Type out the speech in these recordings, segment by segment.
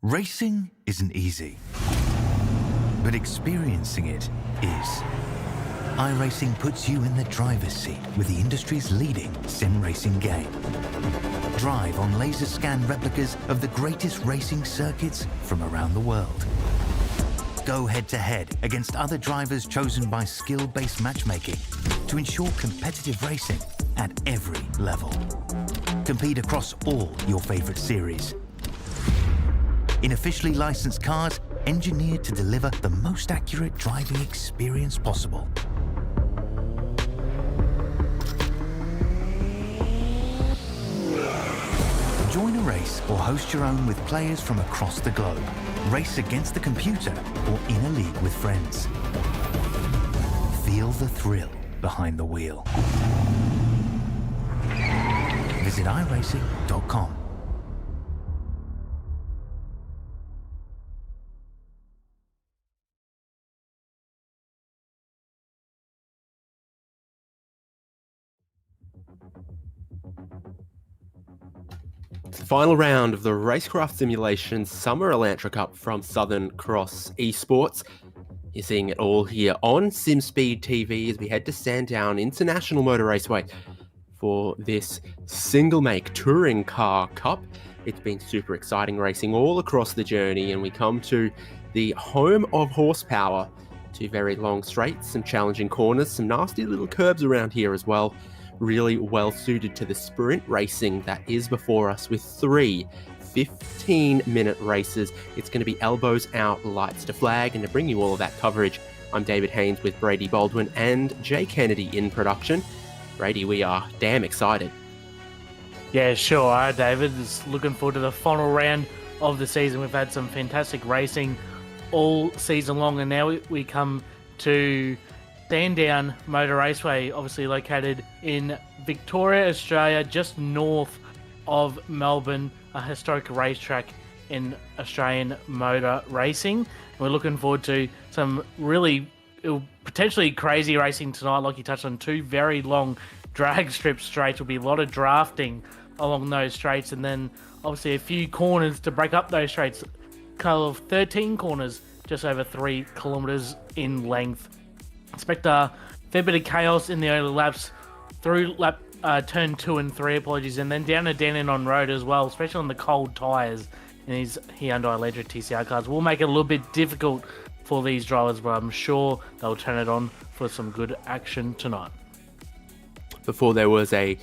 Racing isn't easy, but experiencing it is. iRacing puts you in the driver's seat with the industry's leading sim racing game. Drive on laser scan replicas of the greatest racing circuits from around the world. Go head-to-head against other drivers chosen by skill-based matchmaking to ensure competitive racing at every level. Compete across all your favorite series. In officially licensed cars, engineered to deliver the most accurate driving experience possible. Join a race or host your own with players from across the globe. Race against the computer or in a league with friends. Feel the thrill behind the wheel. Visit iRacing.com. Final round of the Rackraft Simulations Summer Elantra Cup from Southern Cross ESports. You're seeing it all here on Sudspeed TV as we head to Sandown International Motor Raceway for this single-make touring car cup. It's been super exciting racing all across the journey, and we come to the home of horsepower. Two very long straights, some challenging corners, some nasty little curbs around here as well. Really well suited to the sprint racing that is before us with 3 15-minute races. It's going to be elbows out, lights to flag, and to bring you all of that coverage, I'm David Haynes with Brady Baldwin and Jay Kennedy in production. Brady, we are damn excited. Yeah, sure are, David. Just looking forward to the final round of the season. We've had some fantastic racing all season long, and now we come to Sandown Motor Raceway, obviously located in Victoria, Australia, just north of Melbourne, a historic racetrack in Australian motor racing. We're looking forward to some really potentially crazy racing tonight, like you touched on. 2 very long drag strip straights. Will be a lot of drafting along those straights, and then obviously a few corners to break up those straights. Kind of 13 corners, just over 3 kilometres in length. Expect a fair bit of chaos in the early laps through lap turn 2 and 3, apologies, and then down to Dandenong Road as well, especially on the cold tyres in these Hyundai Elantra TCR cars. Will make it a little bit difficult for these drivers, but I'm sure they'll turn it on for some good action tonight. Before there was a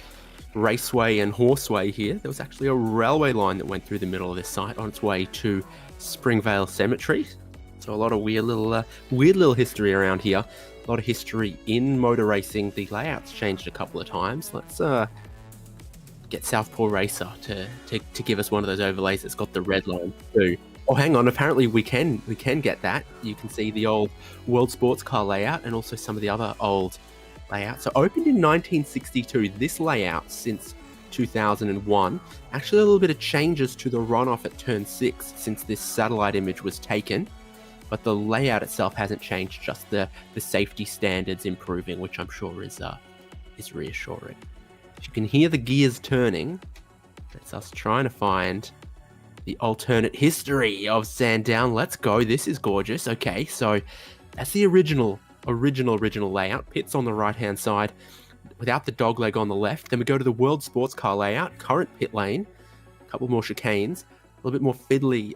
raceway and horseway here, there was actually a railway line that went through the middle of this site on its way to Springvale Cemetery. So a lot of weird little history around here. A lot of history in motor racing. The layout's changed a couple of times. Let's get Southpaw Racer to give us one of those overlays that's got the red line too. Oh, hang on. Apparently we can get that. You can see the old World Sports Car layout and also some of the other old layouts. So opened in 1962. This layout since 2001. Actually, a little bit of changes to the runoff at turn 6 since this satellite image was taken. But the layout itself hasn't changed, just the safety standards improving, which I'm sure is reassuring. If you can hear the gears turning, that's us trying to find the alternate history of Sandown. Let's go. This is gorgeous. Okay, so that's the original layout. Pits on the right-hand side without the dogleg on the left. Then we go to the World Sports Car layout, current pit lane, a couple more chicanes. A little bit more fiddly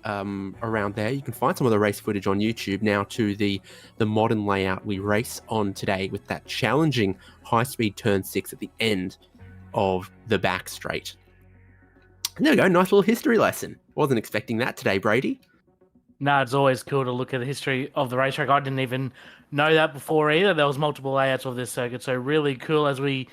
around there. You can find some of the race footage on YouTube. Now to the modern layout we race on today with that challenging high-speed turn 6 at the end of the back straight. And there we go, nice little history lesson. Wasn't expecting that today, Brady. No, it's always cool to look at the history of the racetrack. I didn't even know that before either. There was multiple layouts of this circuit, so really cool as we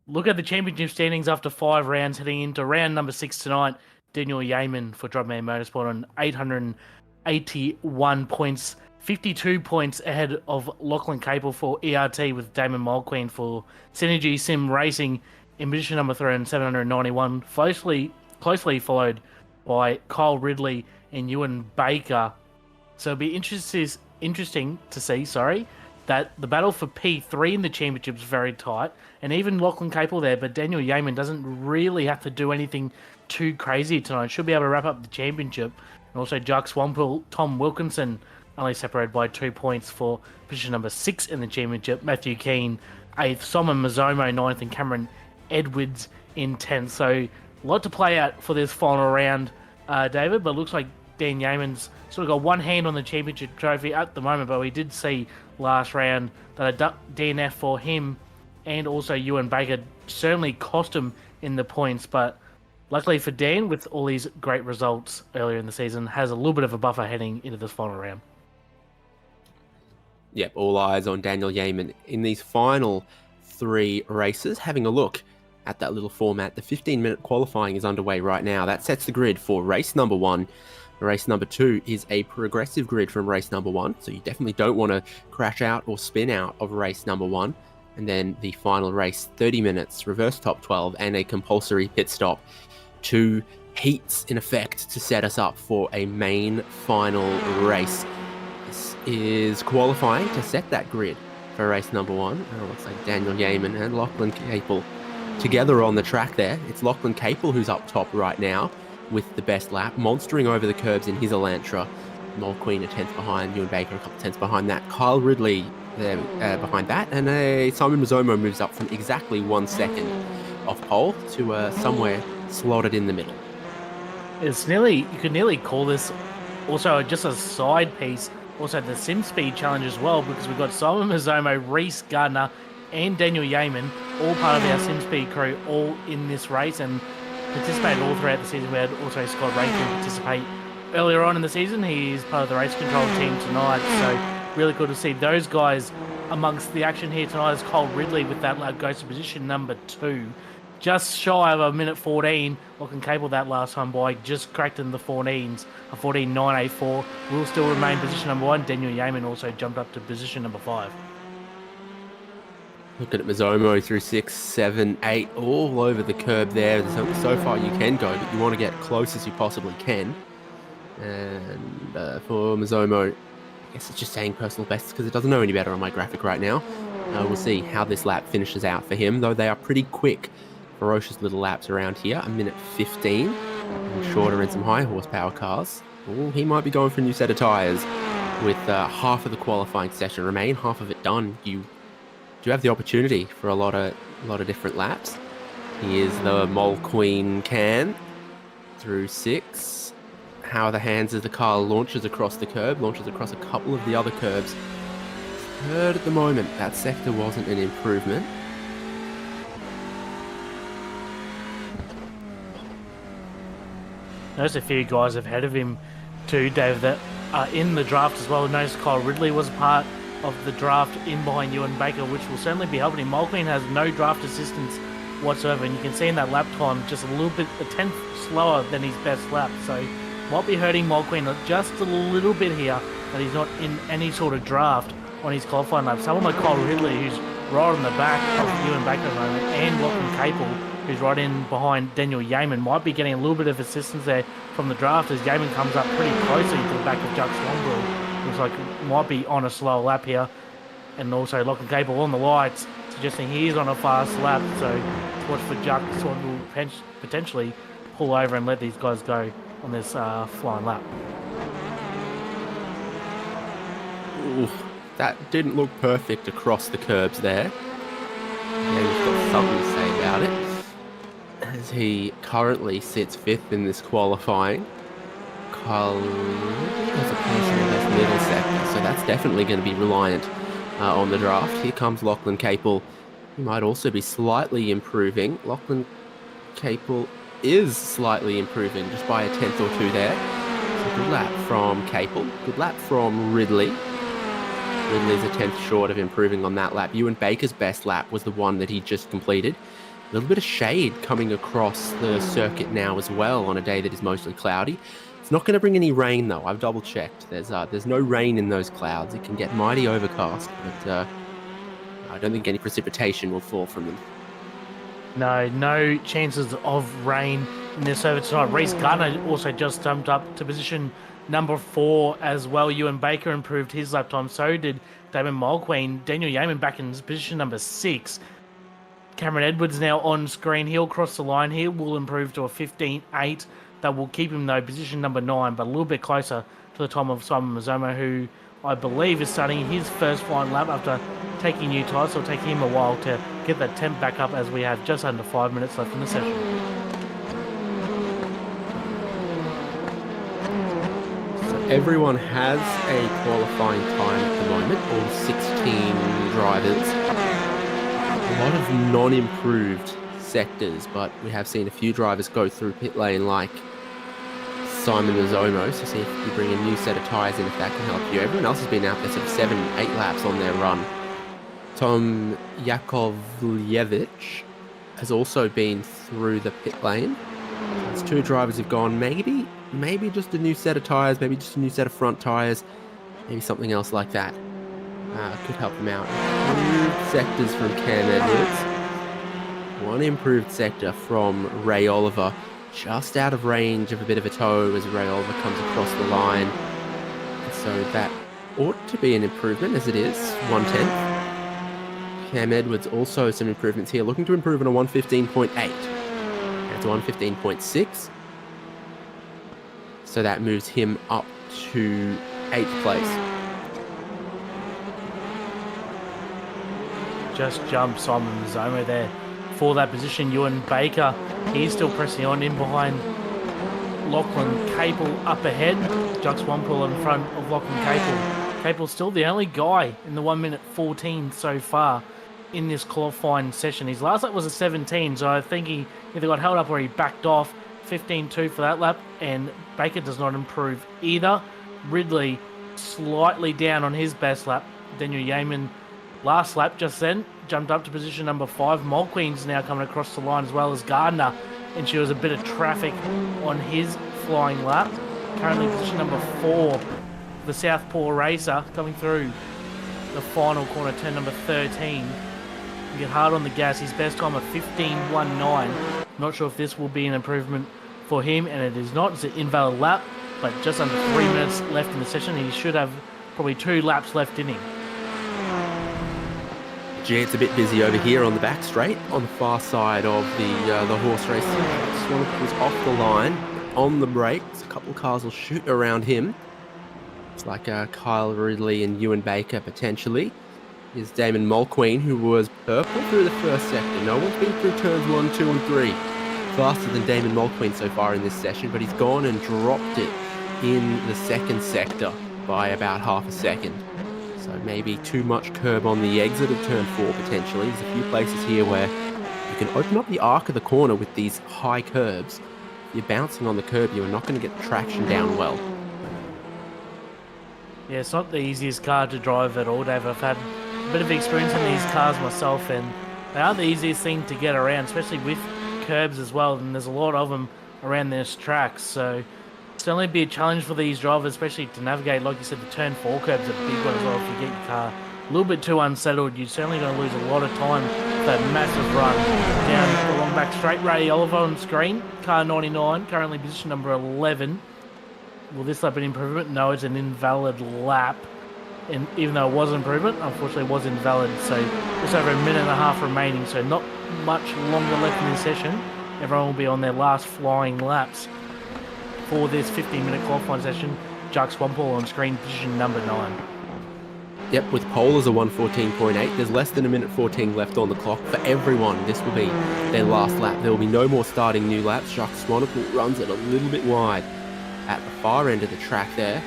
look at the championship standings after 5 rounds, heading into round number 6 tonight. Daniel Yeaman for Dropman Motorsport on 881 points, 52 points ahead of Lachlan Capel for ERT, with Damon Mulqueen for Synergy Sim Racing in position number 3 on 791, closely followed by Kyle Ridley and Ewan Baker. So it'll be interesting to see, that the battle for P3 in the championship is very tight, and even Lachlan Capel there, but Daniel Yeaman doesn't really have to do anything too crazy tonight. Should be able to wrap up the championship And also Jack Swampel, Tom Wilkinson, only separated by 2 points for position number 6 in the championship. Matthew Keane, 8th. Simon Mazzomo, 9th. And Cameron Edwards in 10th. So a lot to play out for this final round, David. But it looks like Dan Yeaman's sort of got one hand on the championship trophy at the moment. But we did see last round that a DNF for him and also Ewan Baker certainly cost him in the points. But luckily for Dan, with all these great results earlier in the season, has a little bit of a buffer heading into this final round. Yep, all eyes on Daniel Yeaman in these final 3 races. Having a look at that little format, the 15-minute qualifying is underway right now. That sets the grid for race number 1. Race number 2 is a progressive grid from race number 1, so you definitely don't want to crash out or spin out of race number 1. And then the final race, 30 minutes, reverse top 12, and a compulsory pit stop. 2 heats in effect to set us up for a main final race. This is qualifying to set that grid for race number 1. It looks like Daniel Yeaman and Lachlan Capel together on the track there. It's Lachlan Capel who's up top right now with the best lap, monstering over the curbs in his Elantra. Mole Queen a 10th behind, Ewan Baker a couple tenths behind that. Kyle Ridley there behind that, and Simon Mazzomo moves up from exactly 1 second off pole to somewhere slotted in the middle. It's nearly, you could nearly call this also just a side piece, also the Sim Speed Challenge as well, because we've got Simon Mazzomo, Reese Gardner, and Daniel Yeaman, all part of our Sim Speed crew, all in this race and participated all throughout the season. We had also Scott Rankin participate earlier on in the season. He's part of the race control team tonight, so really good to see those guys amongst the action here tonight. As Cole Ridley with that lap goes to position number 2. Just shy of a minute 14. Looking capable that last time by, just cracked in the 14s. A 14.984 will still remain position number 1. Daniel Yeaman also jumped up to position number 5. Looking at Mazzomo through 6, 7, 8, all over the curb there. There's only so far you can go, but you want to get close as you possibly can. And for Mazzomo, I guess it's just saying personal best because it doesn't know any better on my graphic right now. We'll see how this lap finishes out for him, though they are pretty quick. Ferocious little laps around here, a minute 15, and shorter in some high horsepower cars. Ooh, he might be going for a new set of tyres with half of the qualifying session remain, half of it done. You do have the opportunity for a lot of different laps. Here's the Mole Queen can through 6. How are the hands as the car launches across the curb, launches across a couple of the other curbs. Third at the moment, that sector wasn't an improvement. Notice a few guys ahead of him too, Dave, that are in the draft as well. Notice Kyle Ridley was part of the draft in behind Ewan Baker, which will certainly be helping him. Mulqueen has no draft assistance whatsoever, and you can see in that lap time just a little bit, a tenth slower than his best lap. So might be hurting Mulqueen just a little bit here that he's not in any sort of draft on his qualifying lap. Someone like Kyle Ridley, who's right on the back of Ewan Baker at the moment, and Lachlan Capel, who's right in behind Daniel Yeaman, might be getting a little bit of assistance there from the draft as Yeaman comes up pretty closely to the back of Jack Swanville. Looks like it might be on a slower lap here. And also Lachlan Capel on the lights, suggesting he is on a fast lap. So watch for Jack Swanville potentially pull over and let these guys go on this flying lap. Ooh, that didn't look perfect across the curbs there. Yeah, we've got something to say about it, as he currently sits 5th in this qualifying. Kyle has a place in this middle sector, so that's definitely going to be reliant on the draft. Here comes Lachlan Capel. He might also be slightly improving. Lachlan Capel is slightly improving, just by a tenth or two there. So good lap from Capel. Good lap from Ridley. Ridley's a tenth short of improving on that lap. Ewan Baker's best lap was the one that he just completed. A little bit of shade coming across the circuit now as well on a day that is mostly cloudy. It's not going to bring any rain though. I've double checked. There's no rain in those clouds. It can get mighty overcast, but I don't think any precipitation will fall from them. No chances of rain in this over tonight. Reese Gardner also just jumped up to position number 4 as well. Ewan Baker improved his lap time. So did Damon Mulqueen. Daniel Yeaman back in position number 6. Cameron Edwards now on screen. He'll cross the line. He will improve to a 15.8 That will keep him, though, position number 9, but a little bit closer to the time of Simon Mazomo, who I believe is starting his first flying lap after taking new tyres. So it'll take him a while to get that temp back up, as we have just under 5 minutes left in the session. So everyone has a qualifying time at the moment, all 16 drivers. A lot of non-improved sectors, but we have seen a few drivers go through pit lane, like Simon Mazomo, so see if you bring a new set of tyres in, if that can help you. Everyone else has been out there sort of 7-8 laps on their run. Tom Yakovlevich has also been through the pit lane. There's 2 drivers who've gone, maybe just a new set of tyres, maybe just a new set of front tyres, maybe something else like that. Could help them out. Improved sectors from Cam Edwards. One improved sector from Ray Oliver. Just out of range of a bit of a tow as Ray Oliver comes across the line. So that ought to be an improvement, as it is, 1/10. Cam Edwards also some improvements here, looking to improve on a 115.8. That's 115.6. So that moves him up to 8th place. Just jumped Simon Mazomo there for that position. Ewan Baker, he's still pressing on in behind Lachlan Capel up ahead. Jux Wampel in front of Lachlan Capel. Capel's still the only guy in the 1:14 so far in this qualifying session. His last lap was a 17, so I think he either got held up or he backed off. 15.2 for that lap, and Baker does not improve either. Ridley slightly down on his best lap. Daniel Yeaman last lap just then jumped up to position number 5. Mulqueen's now coming across the line, as well as Gardner, and she was a bit of traffic on his flying lap. Currently position number 4, the Southpaw racer coming through the final corner, turn number 13. You get hard on the gas. His best time of 15.19. Not sure if this will be an improvement for him, and it is not. It's an invalid lap, but just under 3 minutes left in the session. He should have probably 2 laps left in him. Gee, it's a bit busy over here on the back straight, on the far side of the horse race. Swanwick was off the line, on the brakes. A couple of cars will shoot around him. It's like Kyle Ridley and Ewan Baker, potentially. Is Damon Mulqueen, who was purple through the first sector. No one's been through turns 1, 2, and 3 faster than Damon Mulqueen so far in this session, but he's gone and dropped it in the second sector by about half a second. So maybe too much curb on the exit of turn 4, potentially. There's a few places here where you can open up the arc of the corner with these high curbs. If you're bouncing on the curb, you are not going to get the traction down well. Yeah, it's not the easiest car to drive at all, Dave. I've had a bit of experience in these cars myself, and they aren't the easiest thing to get around, especially with curbs as well, and there's a lot of them around this track. So it's certainly be a challenge for these drivers, especially to navigate, like you said, the turn 4 curb's a big one as well. If you get your car a little bit too unsettled, you're certainly going to lose a lot of time for that massive run down the long back straight. Ray Oliver on screen, car 99, currently position number 11. Will this lap be an improvement? No, it's an invalid lap. And even though it was an improvement, unfortunately it was invalid. So just over a minute and a half remaining, so not much longer left in this session. Everyone will be on their last flying laps for this 15-minute qualifying session. Jux Wampel on screen, position number 9. Yep, with pole as a 114.8, there's less than a minute 14 left on the clock. For everyone, this will be their last lap. There will be no more starting new laps. Jacques Swanepoel runs it a little bit wide at the far end of the track there.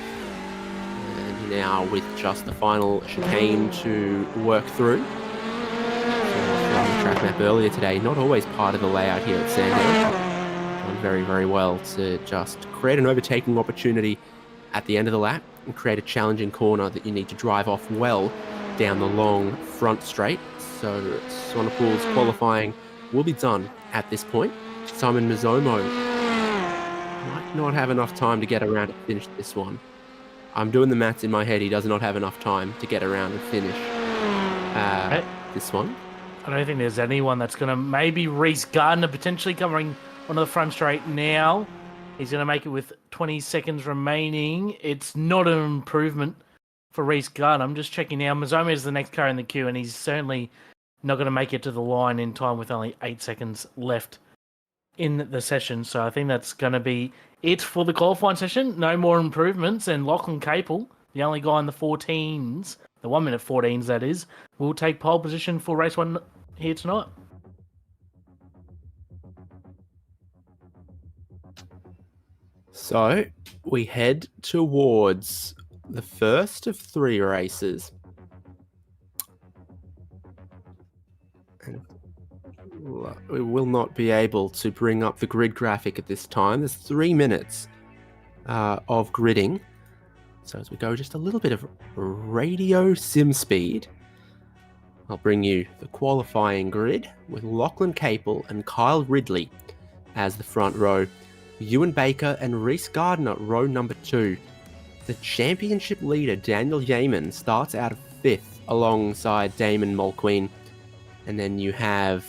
And now with just the final chicane to work through. On the track map earlier today, not always part of the layout here at Sandown. Done very, very well to just create an overtaking opportunity at the end of the lap and create a challenging corner that you need to drive off well down the long front straight. So Swanepoel's qualifying will be done at this point. Simon Mazomo might not have enough time to get around and finish this one. I'm doing the maths in my head. He does not have enough time to get around and finish this one. I don't think there's anyone that's going to... Maybe Reese Gardner potentially coming onto the front straight now. He's going to make it with 20 seconds remaining. It's not an improvement for Reese Gardner. I'm just checking now. Mazomo is the next car in the queue, and he's certainly not going to make it to the line in time with only 8 seconds left in the session. So I think that's going to be it for the qualifying session. No more improvements. And Lachlan Capel, the only guy in the 14s, the 1 minute 14s that is, will take pole position for race 1 here tonight. So we head towards the first of 3 races. And we will not be able to bring up the grid graphic at this time. There's 3 minutes of gridding. So as we go just a little bit of radio sim speed, I'll bring you the qualifying grid with Lachlan Capel and Kyle Ridley as the front row. Ewan Baker and Reece Gardner, row number 2. The championship leader, Daniel Yeaman, starts out of 5th alongside Damon Mulqueen. And then you have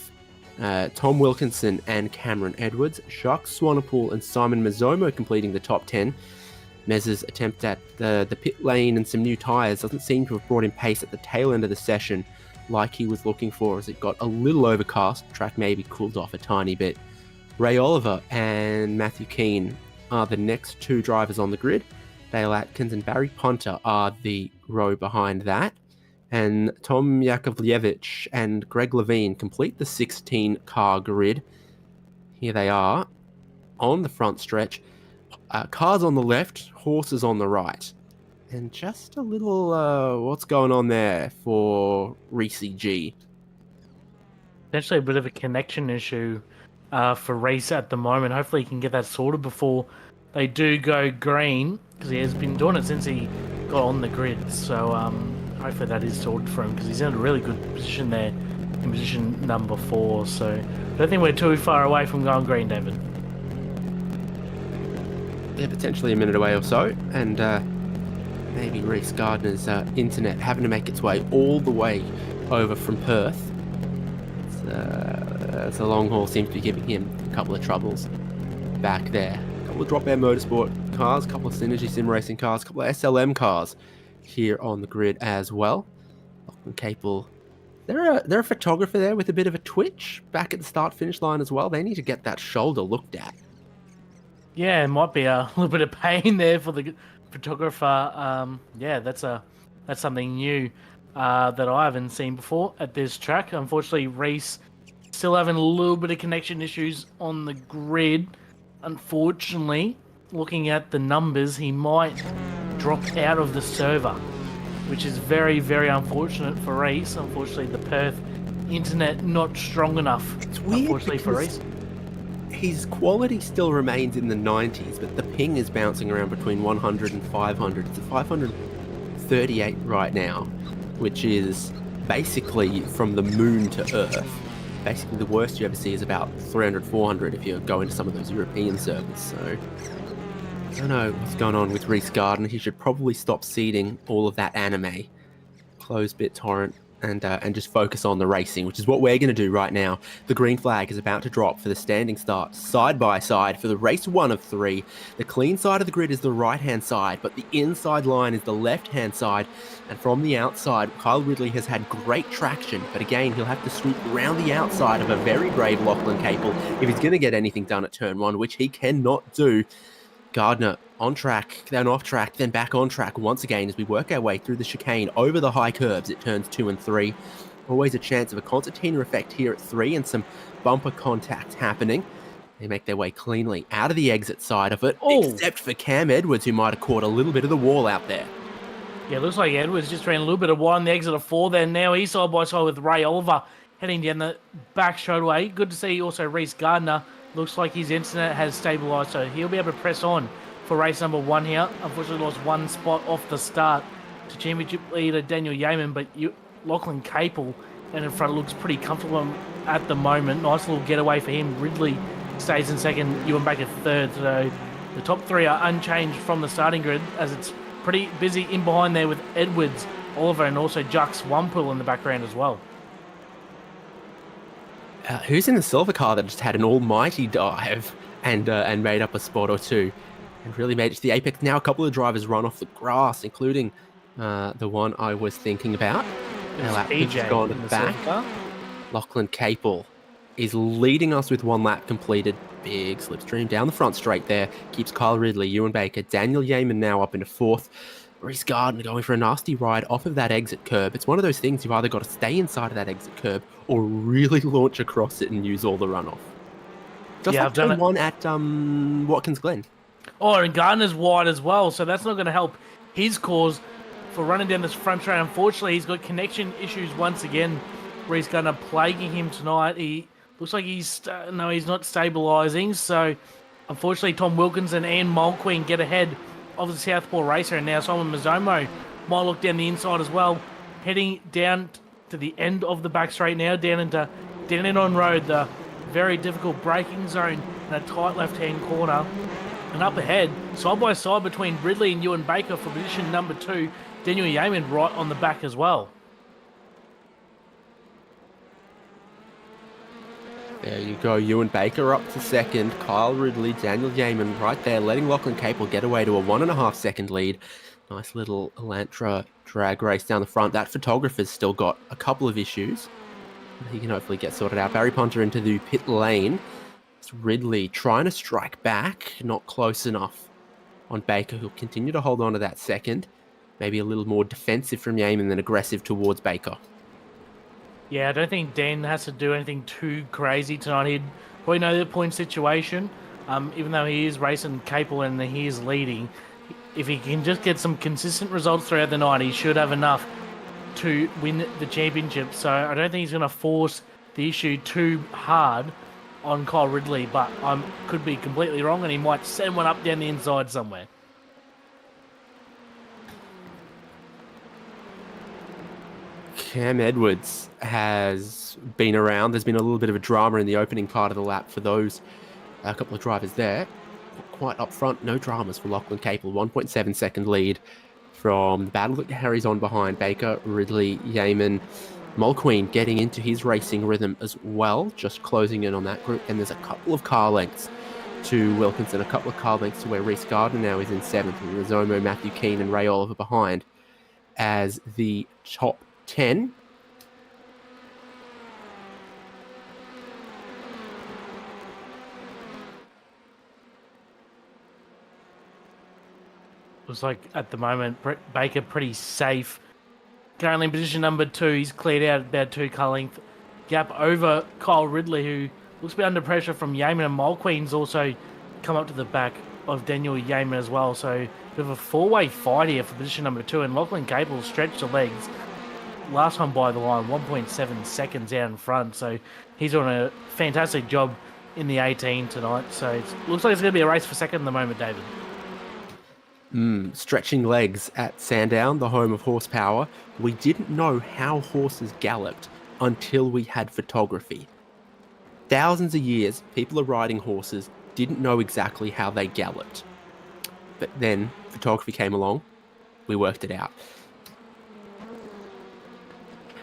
Tom Wilkinson and Cameron Edwards, Jacques Swanepoel and Simon Mazzomo completing the top 10. Mez's attempt at the pit lane and some new tyres doesn't seem to have brought him pace at the tail end of the session like he was looking for, as it got a little overcast. The track maybe cooled off a tiny bit. Ray Oliver and Matthew Keane are the next 2 drivers on the grid. Dale Atkins and Barry Punter are the row behind that. And Tom Yakovlevich and Greg Levine complete the 16-car grid. Here they are on the front stretch. Cars on the left, horses on the right. And just a little, what's going on there for Reece G? Potentially a bit of a connection issue for Reece at the moment. Hopefully he can get that sorted before they do go green, because he has been doing it since he got on the grid. So hopefully that is sorted for him, because he's in a really good position there, in position number 4. So I don't think we're too far away from going green, David. Yeah, potentially a minute away or so, and maybe Reece Gardner's internet having to make its way all the way over from Perth. It's a long haul, seems to be giving him a couple of troubles back there. A couple of Drop Air Motorsport cars, a couple of Synergy Sim Racing cars, a couple of SLM cars here on the grid as well. Lachlan Capel. They're a photographer there with a bit of a twitch back at the start-finish line as well. They need to get that shoulder looked at. Yeah, it might be a little bit of pain there for the photographer. Yeah, that's something new that I haven't seen before at this track. Unfortunately, Reece still having a little bit of connection issues on the grid. Unfortunately, looking at the numbers, he might drop out of the server, which is very, very unfortunate for Reece. Unfortunately, the Perth internet not strong enough. It's weird, unfortunately, for Reece. His quality still remains in the 90s, but the ping is bouncing around between 100 and 500. It's at 538 right now, which is basically from the moon to Earth. Basically, the worst you ever see is about 300, 400 if you go into some of those European servers. So, I don't know what's going on with Reece Gardner. He should probably stop seeding all of that anime, close BitTorrent, and just focus on the racing, which is what we're going to do right now. The green flag is about to drop for the standing start, side by side, for the race 1 of 3. The clean side of the grid is the right-hand side, but the inside line is the left-hand side. And from the outside, Kyle Ridley has had great traction, but again, he'll have to sweep around the outside of a very brave Lachlan Capel if he's going to get anything done at turn 1, which he cannot do. Gardner on track, then off track, then back on track once again as we work our way through the chicane over the high curbs at turns 2 and 3. Always a chance of a concertina effect here at 3 and some bumper contact happening. They make their way cleanly out of the exit side of it, except for Cam Edwards, who might have caught a little bit of the wall out there. Yeah, it looks like Edwards just ran a little bit of wide on the exit of 4 there. Now he's side by side with Ray Oliver heading down the back straightaway. Good to see also Reece Gardner. Looks like his internet has stabilised, so he'll be able to press on for race number 1 here. Unfortunately, lost 1 spot off the start to championship leader Daniel Yeaman, but Lachlan Capel and in front looks pretty comfortable at the moment. Nice little getaway for him. Ridley stays in second, Ewan Baker third. So the top 3 are unchanged from the starting grid, as it's pretty busy in behind there with Edwards, Oliver, and also Jacques Swanepoel in the background as well. Who's in the silver car that just had an almighty dive and made up a spot or two and really made it to the apex? Now a couple of drivers run off the grass, including the one I was thinking about. Now Atkins has gone to the back. Lachlan Capel is leading us with 1 lap completed. Big slipstream down the front straight there. Keeps Kyle Ridley, Ewan Baker, Daniel Yeaman now up into 4th. Reece Gardner going for a nasty ride off of that exit curb. It's one of those things you've either got to stay inside of that exit curb or really launch across it and use all the runoff. Just like turn 1 at Watkins Glen. Oh, and Gardner's wide as well, so that's not going to help his cause for running down this front straight. Unfortunately, he's got connection issues once again. Reece Gardner plaguing him tonight. He looks like he's not stabilising. So, unfortunately, Tom Wilkins and Ian Mulqueen get ahead of the Southpaw racer, and now Simon Mazzomo might look down the inside as well, heading down to the end of the back straight now, down into Dandenong Road, the very difficult braking zone in a tight left-hand corner. And up ahead, side by side between Ridley and Ewan Baker for position number 2, Daniel Yeaman right on the back as well. There you go, Ewan Baker up to 2nd, Kyle Ridley, Daniel Yeaman right there, letting Lachlan Capel get away to a 1.5 second lead. Nice little Elantra drag race down the front. That photographer's still got a couple of issues. He can hopefully get sorted out. Barry Punter into the pit lane. It's Ridley trying to strike back, not close enough on Baker, who'll continue to hold on to that 2nd. Maybe a little more defensive from Yeaman than aggressive towards Baker. Yeah, I don't think Dan has to do anything too crazy tonight. He'd probably know the point situation, even though he is racing Capel and he is leading. If he can just get some consistent results throughout the night, he should have enough to win the championship. So I don't think he's going to force the issue too hard on Kyle Ridley, but I could be completely wrong, and he might send one up down the inside somewhere. Cam Edwards has been around. There's been a little bit of a drama in the opening part of the lap for those couple of drivers there. Quite up front, no dramas for Lachlan Capel. 1.7 second lead from the battle that carries on behind Baker, Ridley, Yeaman, Mulqueen getting into his racing rhythm as well, just closing in on that group. And there's a couple of car lengths to Wilkinson, a couple of car lengths to where Reece Gardner now is in 7th, with Zomo, Matthew Keane and Ray Oliver behind as the top 10. Looks like at the moment Baker pretty safe. Currently in position number 2, he's cleared out about 2 car length gap over Kyle Ridley, who looks to be under pressure from Yeaman, and Mulqueen's also come up to the back of Daniel Yeaman as well. So we have a 4-way fight here for position number 2, and Lachlan Capel stretched the legs last time by the line, 1.7 seconds out in front. So he's doing a fantastic job in the 18 tonight. So it looks like it's going to be a race for second at the moment, David. Stretching legs at Sandown, the home of horsepower. We didn't know how horses galloped until we had photography. Thousands of years, people are riding horses, didn't know exactly how they galloped. But then photography came along, we worked it out.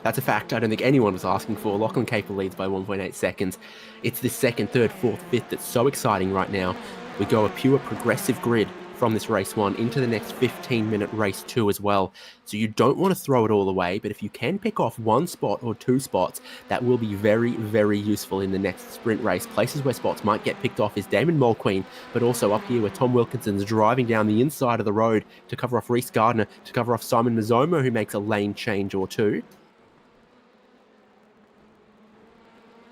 That's a fact I don't think anyone was asking for. Lachlan Capel leads by 1.8 seconds. It's this 2nd, 3rd, 4th, 5th that's so exciting right now. We go a pure progressive grid from this race 1 into the next 15-minute race 2 as well. So you don't want to throw it all away, but if you can pick off 1 spot or 2 spots, that will be very, very useful in the next sprint race. Places where spots might get picked off is Damon Mulqueen, but also up here where Tom Wilkinson's driving down the inside of the road to cover off Reece Gardner, to cover off Simon Mazzomo, who makes a lane change or 2.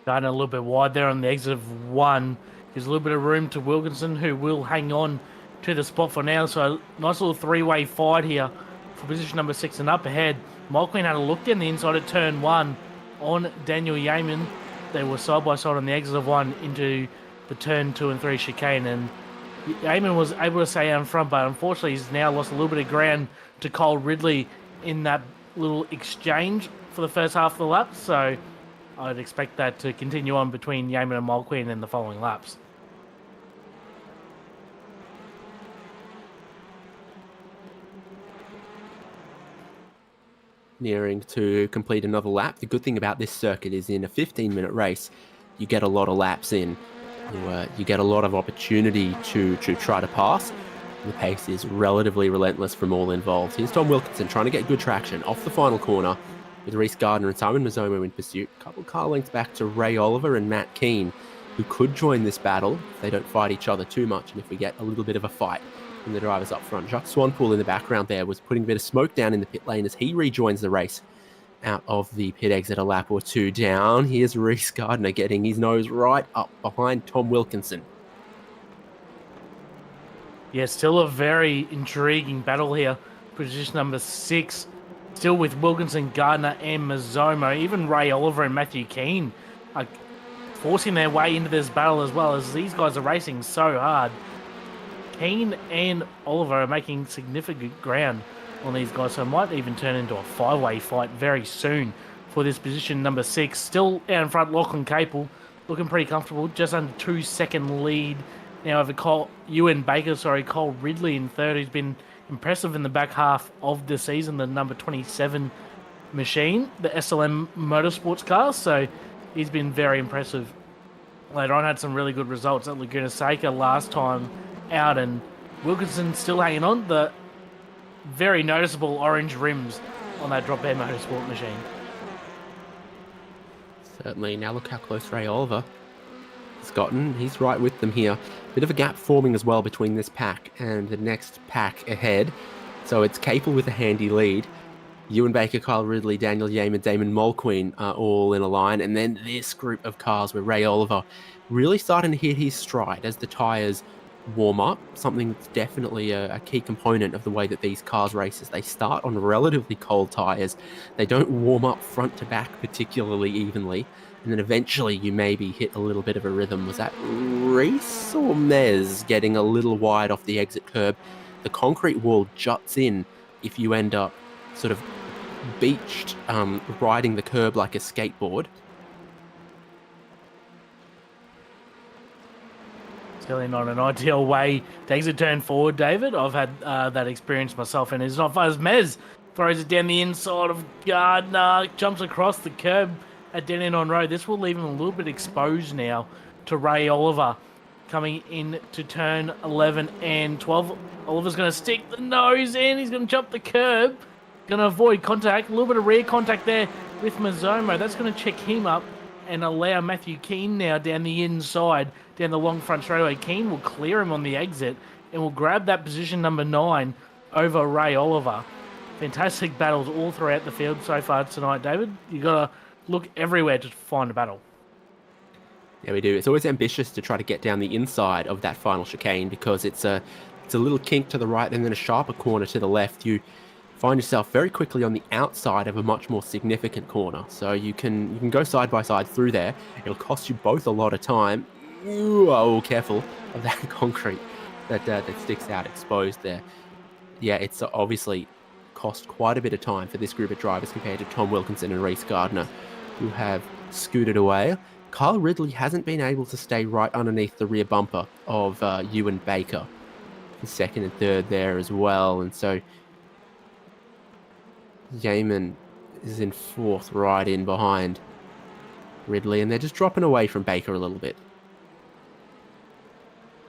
Gardner a little bit wide there on the exit of 1. There's a little bit of room to Wilkinson, who will hang on to the spot for now. So nice little 3-way fight here for position number 6, and up ahead Mulqueen had a look down the inside at turn 1 on Daniel Yeaman. They were side by side on the exit of 1 into the turn 2 and 3 chicane, and Yeaman was able to stay out in front, but unfortunately he's now lost a little bit of ground to Kyle Ridley in that little exchange for the first half of the lap. So I'd expect that to continue on between Yeaman and Mulqueen in the following laps. Nearing to complete another lap. The good thing about this circuit is in a 15-minute race, you get a lot of laps in. You get a lot of opportunity to try to pass. The pace is relatively relentless from all involved. Here's Tom Wilkinson trying to get good traction off the final corner. with Reese Gardner and Simon Mazzomo in pursuit. A couple car lengths back to Ray Oliver and Matt Keane, who could join this battle if they don't fight each other too much and if we get a little bit of a fight from the drivers up front. Jacques Swanpool in the background there was putting a bit of smoke down in the pit lane as he rejoins the race out of the pit exit a lap or two down. Here's Reese Gardner getting his nose right up behind Tom Wilkinson. Yeah, still a very intriguing battle here. Position number 6, still with Wilkinson, Gardner, and Mazzomo. Even Ray Oliver and Matthew Keane are forcing their way into this battle as well, as these guys are racing so hard. Keane and Oliver are making significant ground on these guys, so it might even turn into a 5-way fight very soon for this position number 6. Still out in front, Lachlan Capel, looking pretty comfortable, just under 2-second lead now over Cole Ridley in third, who's been impressive in the back half of the season, the number 27 machine, the SLM Motorsports car, so he's been very impressive. Later on, had some really good results at Laguna Seca last time out, and Wilkinson still hanging on. The very noticeable orange rims on that Drop Air Motorsport machine. Certainly. Now look how close Ray Oliver has gotten. He's right with them here. Bit of a gap forming as well between this pack and the next pack ahead. So it's Capel with a handy lead. Ewan Baker, Kyle Ridley, Daniel Yeaman, Damon Mulqueen are all in a line. And then this group of cars where Ray Oliver really starting to hit his stride as the tyres warm up. Something that's definitely a key component of the way that these cars races. They start on relatively cold tyres. They don't warm up front to back particularly evenly. And then eventually you maybe hit a little bit of a rhythm. Was that Reese or Mez getting a little wide off the exit curb? The concrete wall juts in if you end up sort of beached, riding the curb like a skateboard. Certainly not an ideal way to exit turn forward, David. I've had that experience myself, and it's not fun as Mez throws it down the inside of Gardner, jumps across the curb at Dead End on Road. This will leave him a little bit exposed now to Ray Oliver coming in to turn 11 and 12. Oliver's going to stick the nose in. He's going to jump the curb. Going to avoid contact. A little bit of rear contact there with Mazzomo. That's going to check him up and allow Matthew Keane now down the inside, down the long front straightaway. Keane will clear him on the exit and will grab that position number 9 over Ray Oliver. Fantastic battles all throughout the field so far tonight, David. You've got to look everywhere to find a battle. Yeah, we do. It's always ambitious to try to get down the inside of that final chicane because it's a little kink to the right and then a sharper corner to the left. You find yourself very quickly on the outside of a much more significant corner. So you can go side by side through there. It'll cost you both a lot of time. Ooh, oh, careful of that concrete that sticks out exposed there. Yeah, it's obviously cost quite a bit of time for this group of drivers compared to Tom Wilkinson and Reese Gardner, who have scooted away. Kyle Ridley hasn't been able to stay right underneath the rear bumper of Ewan Baker. The second and third there as well. And so Yeaman is in fourth, right in behind Ridley, and they're just dropping away from Baker a little bit.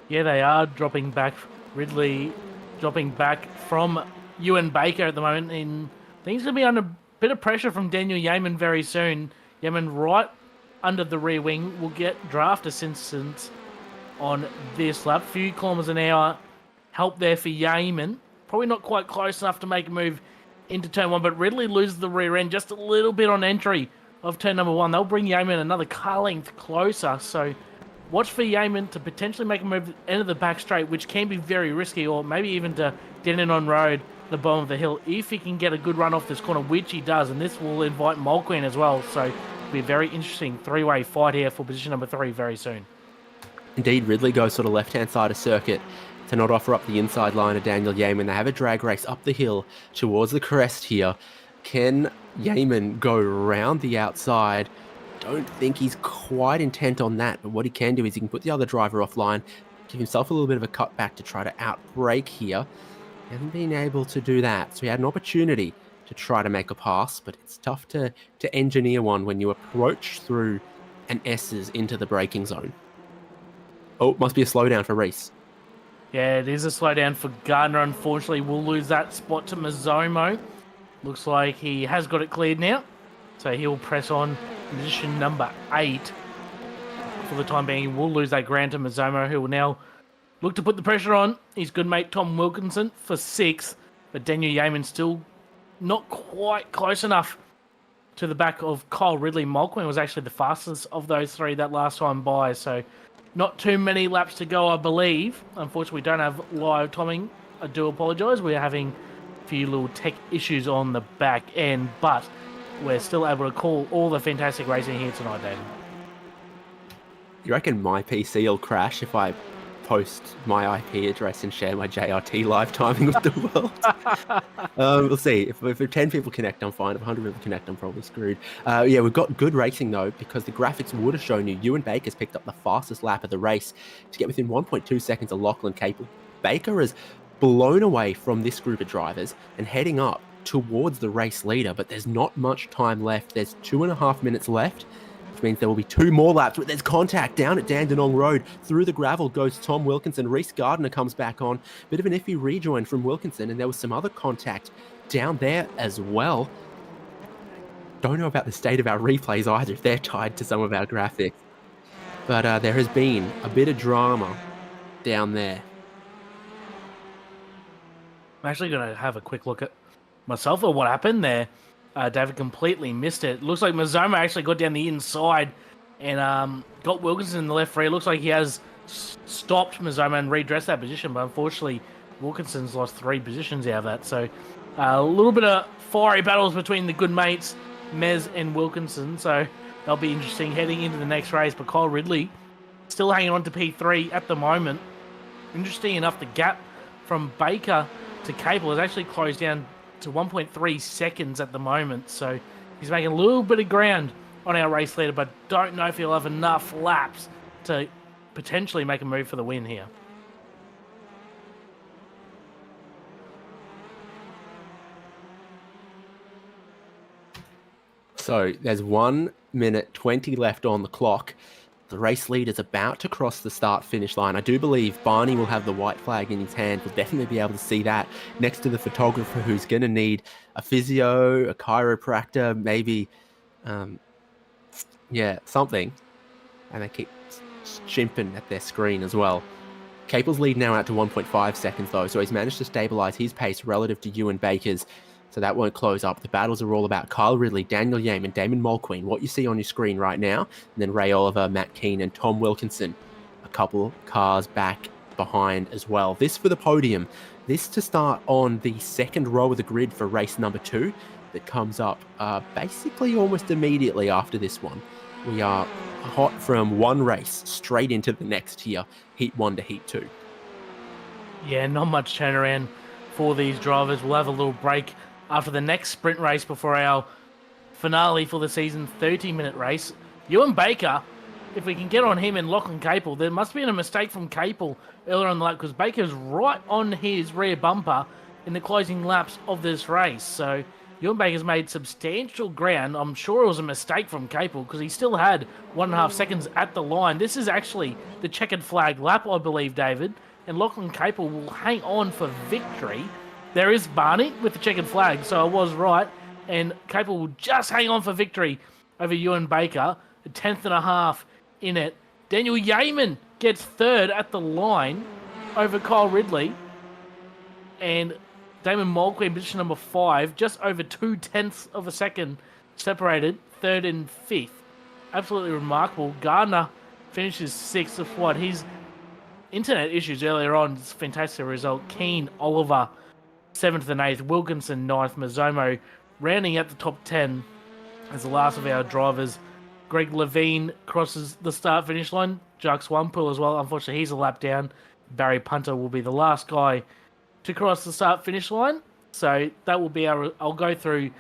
Yeah, they are dropping back. Ridley dropping back from Ewan Baker at the moment, and things going to be under a bit of pressure from Daniel Yeaman very soon. Yeaman right under the rear wing will get draft assistance on this lap. Few kilometres an hour help there for Yeaman. Probably not quite close enough to make a move into turn 1, but Ridley loses the rear end just a little bit on entry of turn number 1. They'll bring Yeaman another car length closer, so watch for Yeaman to potentially make a move at the end of the back straight, which can be very risky, or maybe even to Dead End on Road, the bottom of the hill, if he can get a good run off this corner, which he does, and this will invite Mulqueen as well, so it'll be a very interesting three-way fight here for position number 3 very soon. Indeed, Ridley goes sort of left-hand side of circuit to not offer up the inside line of Daniel Yeaman. They have a drag race up the hill towards the crest here. Can Yeaman go round the outside? Don't think he's quite intent on that, but what he can do is he can put the other driver offline, give himself a little bit of a cutback to try to outbrake here. He hasn't been able to do that, so he had an opportunity to try to make a pass, but it's tough to engineer one when you approach through an S's into the braking zone. Oh, must be a slowdown for Reese. Yeah, it is a slowdown for Gardner. Unfortunately, we'll lose that spot to Mazzomo. Looks like he has got it cleared now. So he'll press on in position number 8. For the time being, we'll lose that ground to Mazomo, who will now look to put the pressure on his good mate Tom Wilkinson for 6th. But Daniel Yeaman still not quite close enough to the back of Kyle Ridley. Mulqueen was actually the fastest of those 3 that last time by. So not too many laps to go, I believe. Unfortunately, we don't have live timing. I do apologise. We're having a few little tech issues on the back end, but we're still able to call all the fantastic racing here tonight, David. You reckon my PC will crash if I post my IP address and share my JRT live timing with the world? We'll see. If 10 people connect, I'm fine. If 100 people connect, I'm probably screwed. Yeah, we've got good racing, though, because the graphics would have shown you Ewan Baker's picked up the fastest lap of the race to get within 1.2 seconds of Lachlan Capel. Baker is blown away from this group of drivers and heading up towards the race leader, but there's not much time left. There's 2.5 minutes left, which means there will be 2 more laps. But there's contact down at Dandenong Road. Through the gravel goes Tom Wilkinson. Reece Gardner comes back on. Bit of an iffy rejoin from Wilkinson, and there was some other contact down there as well. Don't know about the state of our replays either, if they're tied to some of our graphics. But there has been a bit of drama down there. I'm actually going to have a quick look at myself at what happened there. David completely missed it. Looks like Mazomo actually got down the inside and got Wilkinson in the left rear. Looks like he has stopped Mazomo and redressed that position, but unfortunately Wilkinson's lost 3 positions out of that. So a little bit of fiery battles between the good mates, Mez and Wilkinson. So that'll be interesting heading into the next race. But Kyle Ridley still hanging on to P3 at the moment. Interesting enough, the gap from Baker to Capel has actually closed down to 1.3 seconds at the moment. So he's making a little bit of ground on our race leader, but don't know if he'll have enough laps to potentially make a move for the win here. So there's 1 minute 20 left on the clock. The race leader's about to cross the start-finish line. I do believe Barney will have the white flag in his hand. We'll definitely be able to see that next to the photographer, who's going to need a physio, a chiropractor, maybe, something. And they keep chimping at their screen as well. Capel's lead now out to 1.5 seconds, though, so he's managed to stabilise his pace relative to Ewan Baker's. So that won't close up. The battles are all about Kyle Ridley, Daniel Yeaman, Damon Mulqueen, what you see on your screen right now, and then Ray Oliver, Matt Keane, and Tom Wilkinson, a couple cars back behind as well. This for the podium. This to start on the second row of the grid for race number 2 that comes up basically almost immediately after this one. We are hot from one race straight into the next here, Heat 1 to Heat 2. Yeah, not much turnaround for these drivers. We'll have a little break after the next sprint race before our finale for the season, 30-minute race. Ewan Baker, if we can get on him and Lachlan Capel, there must have been a mistake from Capel earlier on the lap because Baker's right on his rear bumper in the closing laps of this race. So Ewan Baker's made substantial ground. I'm sure it was a mistake from Capel because he still had 1.5 seconds at the line. This is actually the checkered flag lap, I believe, David, and Lachlan Capel will hang on for victory. There is Barney with the checkered flag, so I was right. And Capel will just hang on for victory over Ewan Baker. A 10th.5 in it. Daniel Yeaman gets 3rd at the line over Kyle Ridley. And Damon Mulqueen, position number 5, just over 0.2 of a second separated, 3rd and 5th. Absolutely remarkable. Gardner finishes 6th of what? His internet issues earlier on. It's a fantastic result. Keane, Oliver, 7th and 8th, Wilkinson 9th, Mazomo rounding out the top 10 as the last of our drivers. Greg Levine crosses the start-finish line. Jacques Wampel as well. Unfortunately, he's a lap down. Barry Punter will be the last guy to cross the start-finish line. So that will be our... I'll go through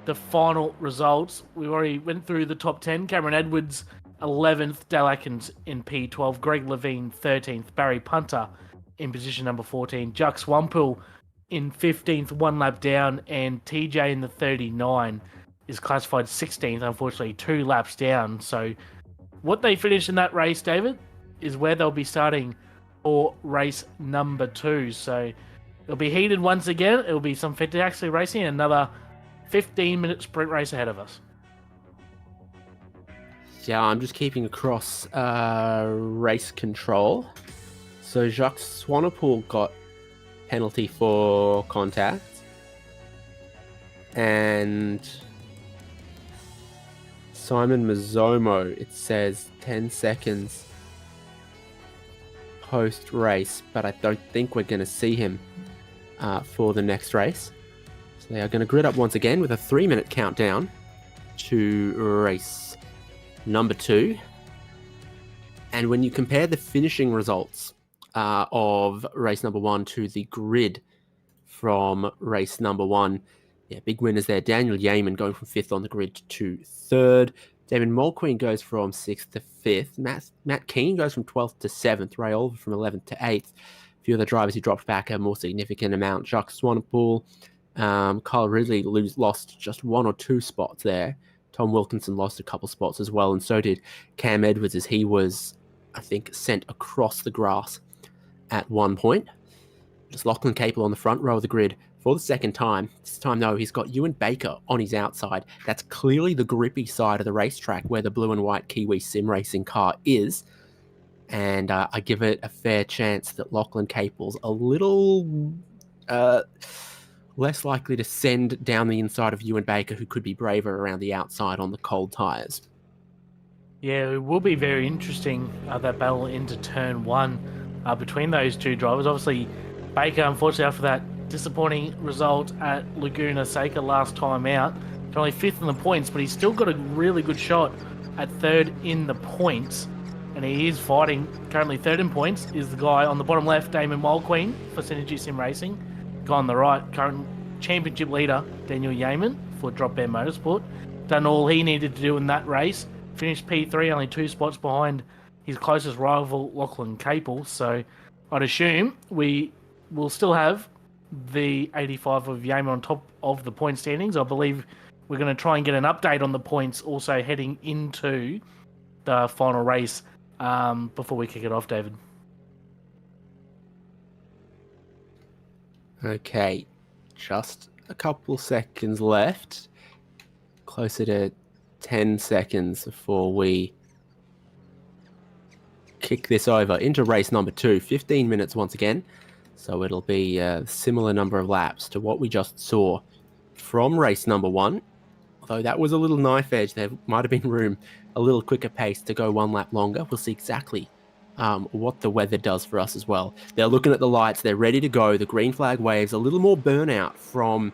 the final results. We already went through the top 10. Cameron Edwards, 11th. Dale Atkins in P12. Greg Levine, 13th. Barry Punter in position number 14. Jacques Wampel in 15th, 1 lap down, and TJ in the 39 is classified 16th, unfortunately, 2 laps down. So what they finish in that race, David, is where they'll be starting for race number 2. So it'll be heated once again. It'll be some fantastic racing and another 15-minute sprint race ahead of us. Yeah, I'm just keeping across race control. So Jacques Swanepoel got penalty for contact. And Simon Mazzomo, it says 10 seconds post-race, but I don't think we're going to see him for the next race. So they are going to grid up once again with a 3-minute countdown to race number 2. And when you compare the finishing results of race number 1 to the grid from race number 1, yeah, big winners there. Daniel Yeaman going from 5th on the grid to 3rd. Damon Mulqueen goes from 6th to 5th. Matt Keane goes from 12th to 7th. Ray Oliver from 11th to 8th. A few of the drivers who dropped back a more significant amount. Jacques Swanepoel, Kyle Ridley lost just 1 or 2 spots there. Tom Wilkinson lost a couple spots as well, and so did Cam Edwards, as he was, I think, sent across the grass at one point. Just Lachlan Capel on the front row of the grid for the second time. This time, though, he's got Ewan Baker on his outside. That's clearly the grippy side of the racetrack where the blue and white Kiwi sim racing car is. And I give it a fair chance that Lachlan Capel's a little less likely to send down the inside of Ewan Baker, who could be braver around the outside on the cold tyres. Yeah, it will be very interesting, that battle into turn 1 between those two drivers. Obviously, Baker, unfortunately, after that disappointing result at Laguna Seca last time out, only 5th in the points, but he's still got a really good shot at 3rd in the points. And he is fighting, currently 3rd in points, is the guy on the bottom left, Damon Mulqueen for Synergy Sim Racing. Guy on the right, current championship leader, Daniel Yeaman for Drop Bear Motorsport. Done all he needed to do in that race. Finished P3, only 2 spots behind his closest rival, Lachlan Capel. So I'd assume we will still have the 85 of Yeaman on top of the point standings. I believe we're going to try and get an update on the points also heading into the final race before we kick it off, David. Okay, just a couple seconds left. Closer to 10 seconds before we kick this over into race number 2. 15 minutes once again. So it'll be a similar number of laps to what we just saw from race number 1. Although that was a little knife edge, there might have been room, a little quicker pace to go 1 lap longer. We'll see exactly what the weather does for us as well. They're looking at the lights, they're ready to go. The green flag waves, a little more burnout from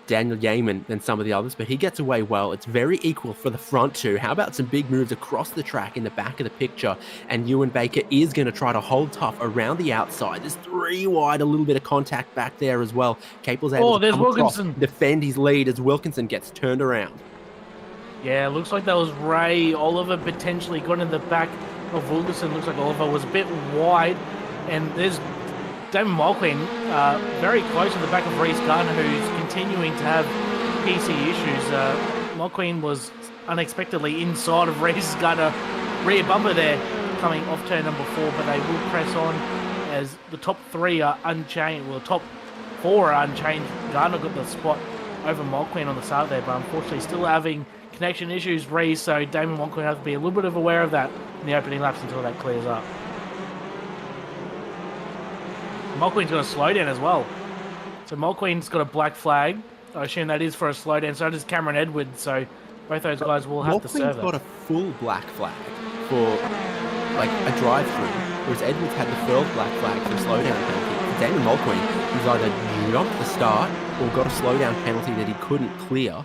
Daniel Yeaman than some of the others, but he gets away well. It's very equal for the front two. How about some big moves across the track in the back of the picture? And Ewan Baker is going to try to hold tough around the outside. There's 3 wide, a little bit of contact back there as well. Capel's able to come across, defend his lead as Wilkinson gets turned around. Yeah, looks like that was Ray Oliver potentially got in the back of Wilkinson. Looks like Oliver was a bit wide, and there's Damon Mulqueen very close to the back of Reece Gardner, who's continuing to have PC issues. Mulqueen was unexpectedly inside of Reece Gardner, rear bumper there, coming off turn number 4, but they will press on as the top 3 are unchanged. Well, the top 4 are unchanged. Gardner got the spot over Mulqueen on the start there, but unfortunately still having connection issues, Reece, so Damon Mulqueen has to be a little bit of aware of that in the opening laps until that clears up. Mulqueen's got a slowdown as well. So Mulqueen's got a black flag. I assume that is for a slowdown. So does Cameron Edwards. So both those guys will have to serve it. Mulqueen's got a full black flag for like a drive-through, whereas Edwards had the full black flag for a slowdown penalty. For Damon Mulqueen, he's either jumped the start or got a slowdown penalty that he couldn't clear.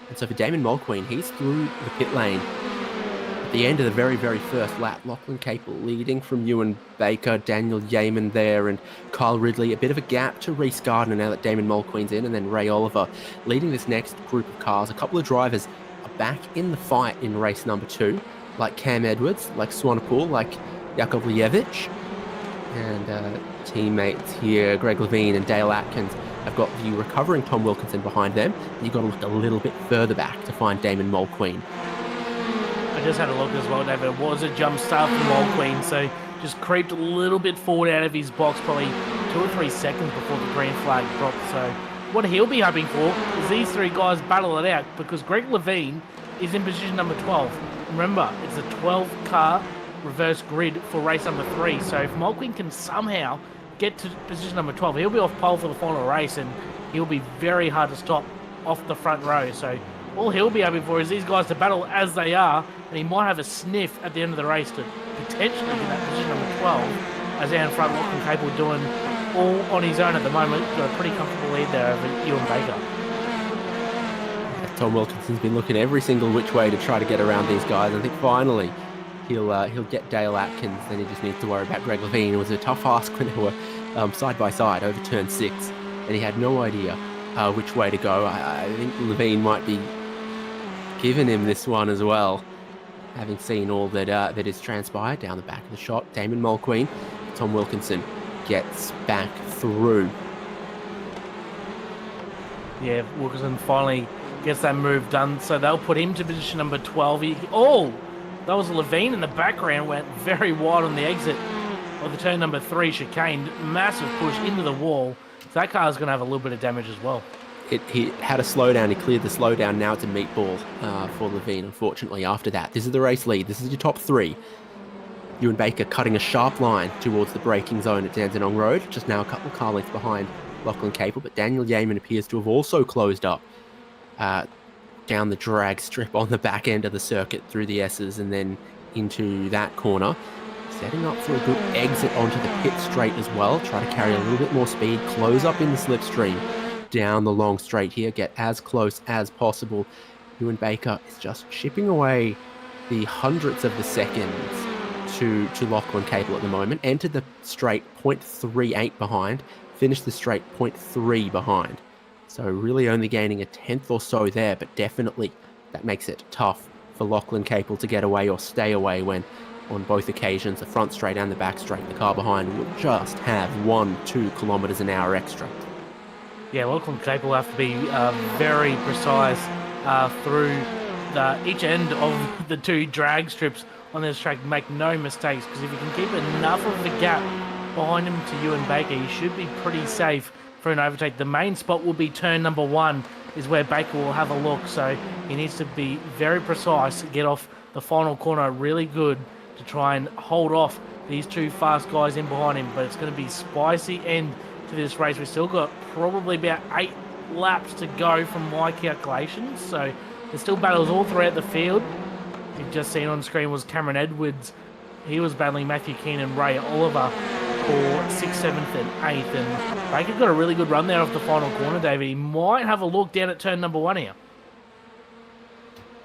And so for Damon Mulqueen, he's through the pit lane at the end of the very, very first lap. Lachlan Capel leading from Ewan Baker, Daniel Yeaman there, and Kyle Ridley. A bit of a gap to Reece Gardner now that Damon Mulqueen's in, and then Ray Oliver leading this next group of cars. A couple of drivers are back in the fight in race number 2, like Cam Edwards, like Swanepoel, like Yakovlevich. And teammates here, Greg Levine and Dale Atkins, have got the recovering Tom Wilkinson behind them. You've got to look a little bit further back to find Damon Mulqueen. I just had a look as well, David. It was a jump start for Mulqueen, so just creeped a little bit forward out of his box, probably 2 or 3 seconds before the green flag dropped. So what he'll be hoping for is these 3 guys battle it out, because Greg Levine is in position number 12. remember, it's a 12-car reverse grid for race number 3. So if Mulqueen can somehow get to position number 12, he'll be off pole for the final race, and he'll be very hard to stop off the front row. So all he'll be hoping for is these guys to battle as they are, and he might have a sniff at the end of the race to potentially get that position number 12, as down front, Lachlan Capel doing all on his own at the moment. Got a pretty comfortable lead there over Ewan Baker. Tom Wilkinson's been looking every single which way to try to get around these guys. I think finally he'll get Dale Atkins, then he just needs to worry about Greg Levine. It was a tough ask when they were side by side over turn 6, and he had no idea which way to go. I think Levine might be giving him this one as well, having seen all that has transpired down the back of the shot. Damon Mulqueen, Tom Wilkinson gets back through. Yeah, Wilkinson finally gets that move done, so they'll put him to position number 12. That was Levine in the background, went very wide on the exit of the turn number 3 chicane. Massive push into the wall. So that car's going to have a little bit of damage as well. He had a slowdown. He cleared the slowdown. Now it's a meatball for Levine, unfortunately, after that. This is the race lead. This is your top 3. Ewan Baker cutting a sharp line towards the braking zone at Dandenong Road, just now a couple of car lengths behind Lachlan Capel, but Daniel Yeaman appears to have also closed up down the drag strip on the back end of the circuit through the S's and then into that corner, setting up for a good exit onto the pit straight as well. Try to carry a little bit more speed, close up in the slipstream down the long straight here, get as close as possible. Ewan Baker is just chipping away the hundredths of the seconds to Lachlan Capel at the moment. Entered the straight 0.38 behind, finished the straight 0.3 behind. So really only gaining a tenth or so there, but definitely that makes it tough for Lachlan Capel to get away or stay away when on both occasions, the front straight and the back straight, the car behind will just have 1-2 kilometers an hour extra. Yeah, Lachlan Capel will have to be very precise through each end of the 2 drag strips on this track. Make no mistakes, because if you can keep enough of a gap behind him to Ewan Baker, you should be pretty safe for an overtake. The main spot will be turn number 1, is where Baker will have a look, so he needs to be very precise, get off the final corner really good to try and hold off these 2 fast guys in behind him. But it's going to be spicy end to this race. We've still got probably about 8 laps to go from my calculations, so there's still battles all throughout the field. You've just seen on screen was Cameron Edwards. He was battling Matthew Keenan, Ray Oliver for 6th, 7th and 8th, and Baker got a really good run there off the final corner, David. He might have a look down at turn number 1 here.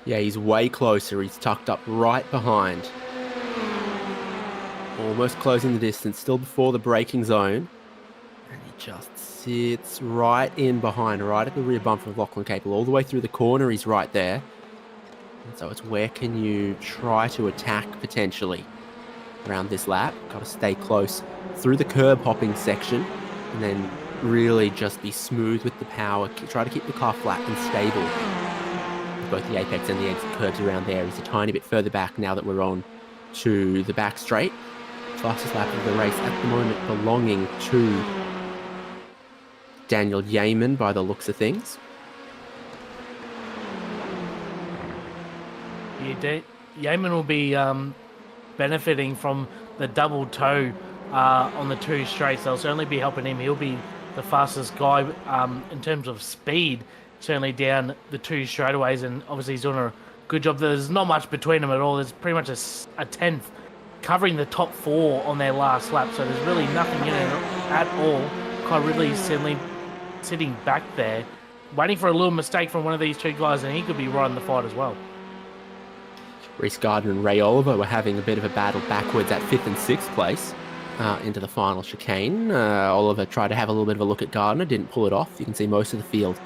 Yeah, he's way closer. He's tucked up right behind. Almost closing the distance, still before the braking zone. And he just sits right in behind, right at the rear bumper of Lachlan Capel. All the way through the corner, he's right there. And so it's where can you try to attack potentially around this lap. Got to stay close through the curb hopping section and then really just be smooth with the power. Try to keep the car flat and stable. With both the apex and the exit curbs around there. He's a tiny bit further back now that we're on to the back straight. Fastest lap of the race at the moment belonging to Daniel Yeaman by the looks of things. Yeah, Yeaman will be benefiting from the double toe on the 2 straights. They'll certainly be helping him. He'll be the fastest guy in terms of speed, certainly down the 2 straightaways, and obviously he's doing a good job. There's not much between them at all. There's pretty much a tenth covering the top 4 on their last lap, so there's really nothing in it at all. Kyle Ridley sitting back there, waiting for a little mistake from one of these 2 guys, and he could be right in the fight as well. Reece Gardner and Ray Oliver were having a bit of a battle backwards at 5th and 6th place into the final chicane. Oliver tried to have a little bit of a look at Gardner, didn't pull it off. You can see most of the field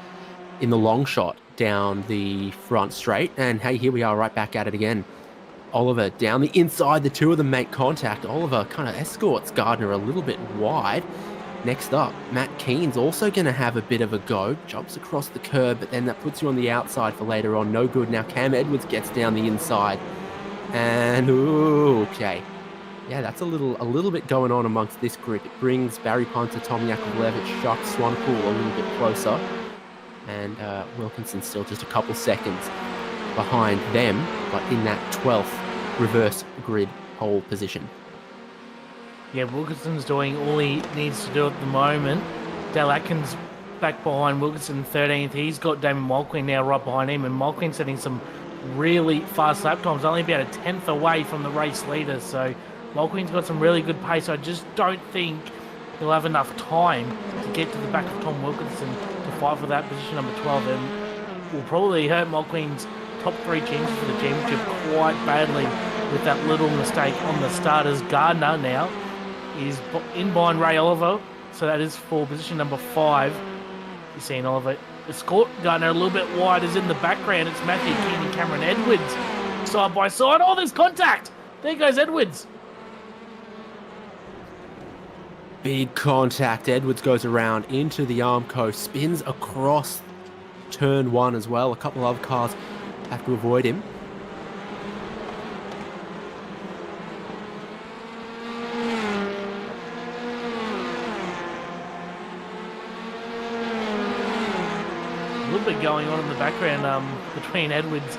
in the long shot down the front straight. And hey, here we are right back at it again. Oliver down the inside, the 2 of them make contact. Oliver kind of escorts Gardner a little bit wide. Next up, Matt Keen's also going to have a bit of a go. Jumps across the curb, but then that puts you on the outside for later on. No good. Now Cam Edwards gets down the inside. And, ooh, okay. Yeah, that's a little bit going on amongst this group. It brings Barry Punter, Tom Yakovlevich, Jacques Swanpool a little bit closer. And Wilkinson still just a couple seconds behind them, but in that 12th reverse grid pole position. Yeah, Wilkinson's doing all he needs to do at the moment. Dale Atkins back behind Wilkinson 13th. He's got Damon Mulqueen now right behind him, and Mulqueen setting some really fast lap times, only about a 10th away from the race leader. So Mulqueen's got some really good pace. I just don't think he'll have enough time to get to the back of Tom Wilkinson to fight for that position number 12, and will probably hurt Mulqueen's top 3 chances for the championship quite badly with that little mistake on the starters. Gardner now is in behind Ray Oliver, so that is for position number 5. You're seeing Oliver escort Gardner a little bit wide. Is in the background. It's Matthew Keane and Cameron Edwards side by side. Oh, there's contact. There goes Edwards. Big contact. Edwards goes around into the Armco, spins across turn 1 as well. A couple of other cars have to avoid him. A little bit going on in the background between Edwards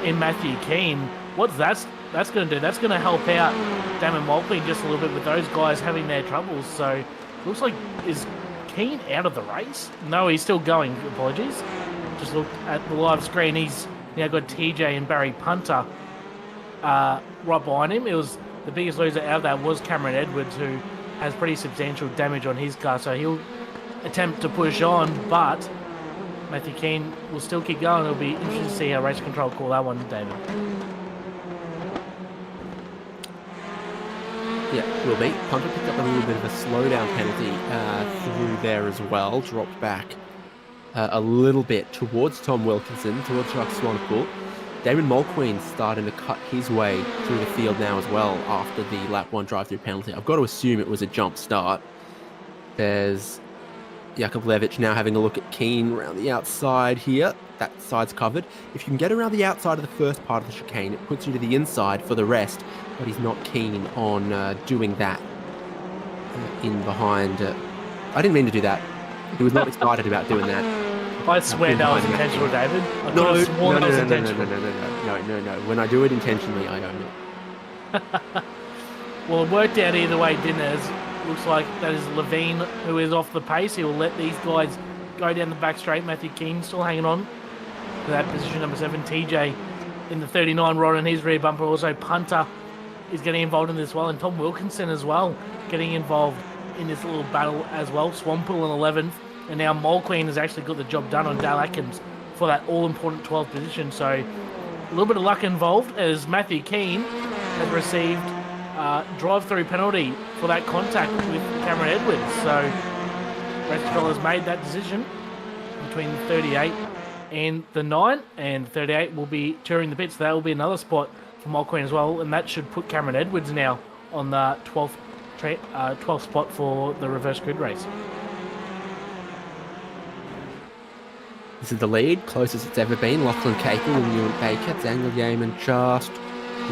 and Matthew Keane. What's that's going to do? That's going to help out Damon Mulqueen just a little bit with those guys having their troubles. So looks like, is Keane out of the race? No, he's still going. Apologies. Just look at the live screen. He's now got TJ and Barry Punter right behind him. It was the biggest loser out of that was Cameron Edwards, who has pretty substantial damage on his car. So he'll attempt to push on, but Matthew Keane will still keep going. It'll be interesting to see how Race Control call that one, David. Yeah, will be. Punter picked up a little bit of a slowdown penalty through there as well. Dropped back a little bit towards Tom Wilkinson, towards Chuck Swanepoel. Damon Mulqueen starting to cut his way through the field now as well after the lap 1 drive-through penalty. I've got to assume it was a jump start. There's Yakovlevich now having a look at Keane around the outside here. That side's covered. If you can get around the outside of the first part of the chicane, it puts you to the inside for the rest, but he's not keen on doing that in behind. I didn't mean to do that. He was not excited about doing that. I swear that was intentional, David. No. When I do it intentionally, I own it. Well, it worked out either way, didn't it? Looks like that is Levine who is off the pace. He will let these guys go down the back straight. Matthew Keane still hanging on to that position number 7. TJ in the 39 rod on his rear bumper. Also Punter is getting involved in this as well, and Tom Wilkinson as well getting involved in this little battle as well. Swanepoel in 11th, and now Mulqueen has actually got the job done on Dale Atkins for that all-important 12th position. So a little bit of luck involved as Matthew Keane has received drive-through penalty for that contact with Cameron Edwards. So Race Control has made that decision between 38 and the 9, and 38 will be touring the pits. So that will be another spot for Mulqueen as well, and that should put Cameron Edwards now on the 12th spot for the reverse grid race. This is the lead, closest it's ever been. Lachlan Capel and Ewan Baker. Daniel Yeaman just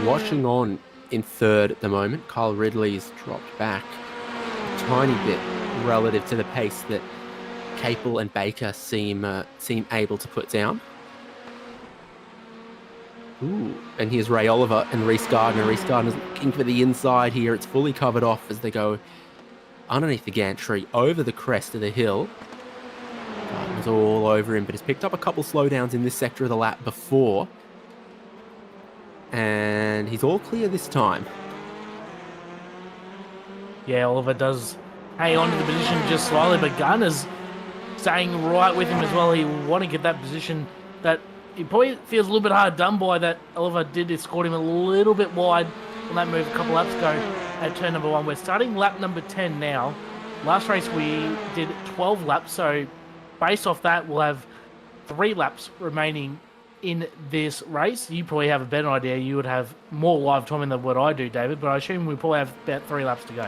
watching on in 3rd at the moment. Kyle Ridley's dropped back a tiny bit relative to the pace that Capel and Baker seem able to put down. Ooh, and here's Ray Oliver and Reece Gardner. Reece Gardner's looking for the inside here. It's fully covered off as they go underneath the gantry, over the crest of the hill. Gardner's all over him, but he's picked up a couple slowdowns in this sector of the lap before. And he's all clear this time. Yeah, Oliver does hang on to the position just slightly, but Gardner's staying right with him as well. He will want to get that position that he probably feels a little bit hard done by, that Oliver did escort him a little bit wide on that move a couple laps ago at turn number 1. We're starting lap number 10 now. Last race we did 12 laps, so based off that, we'll have 3 laps remaining in this race. You probably have a better idea. You would have more live time than what I do, David, but I assume we probably have about 3 laps to go.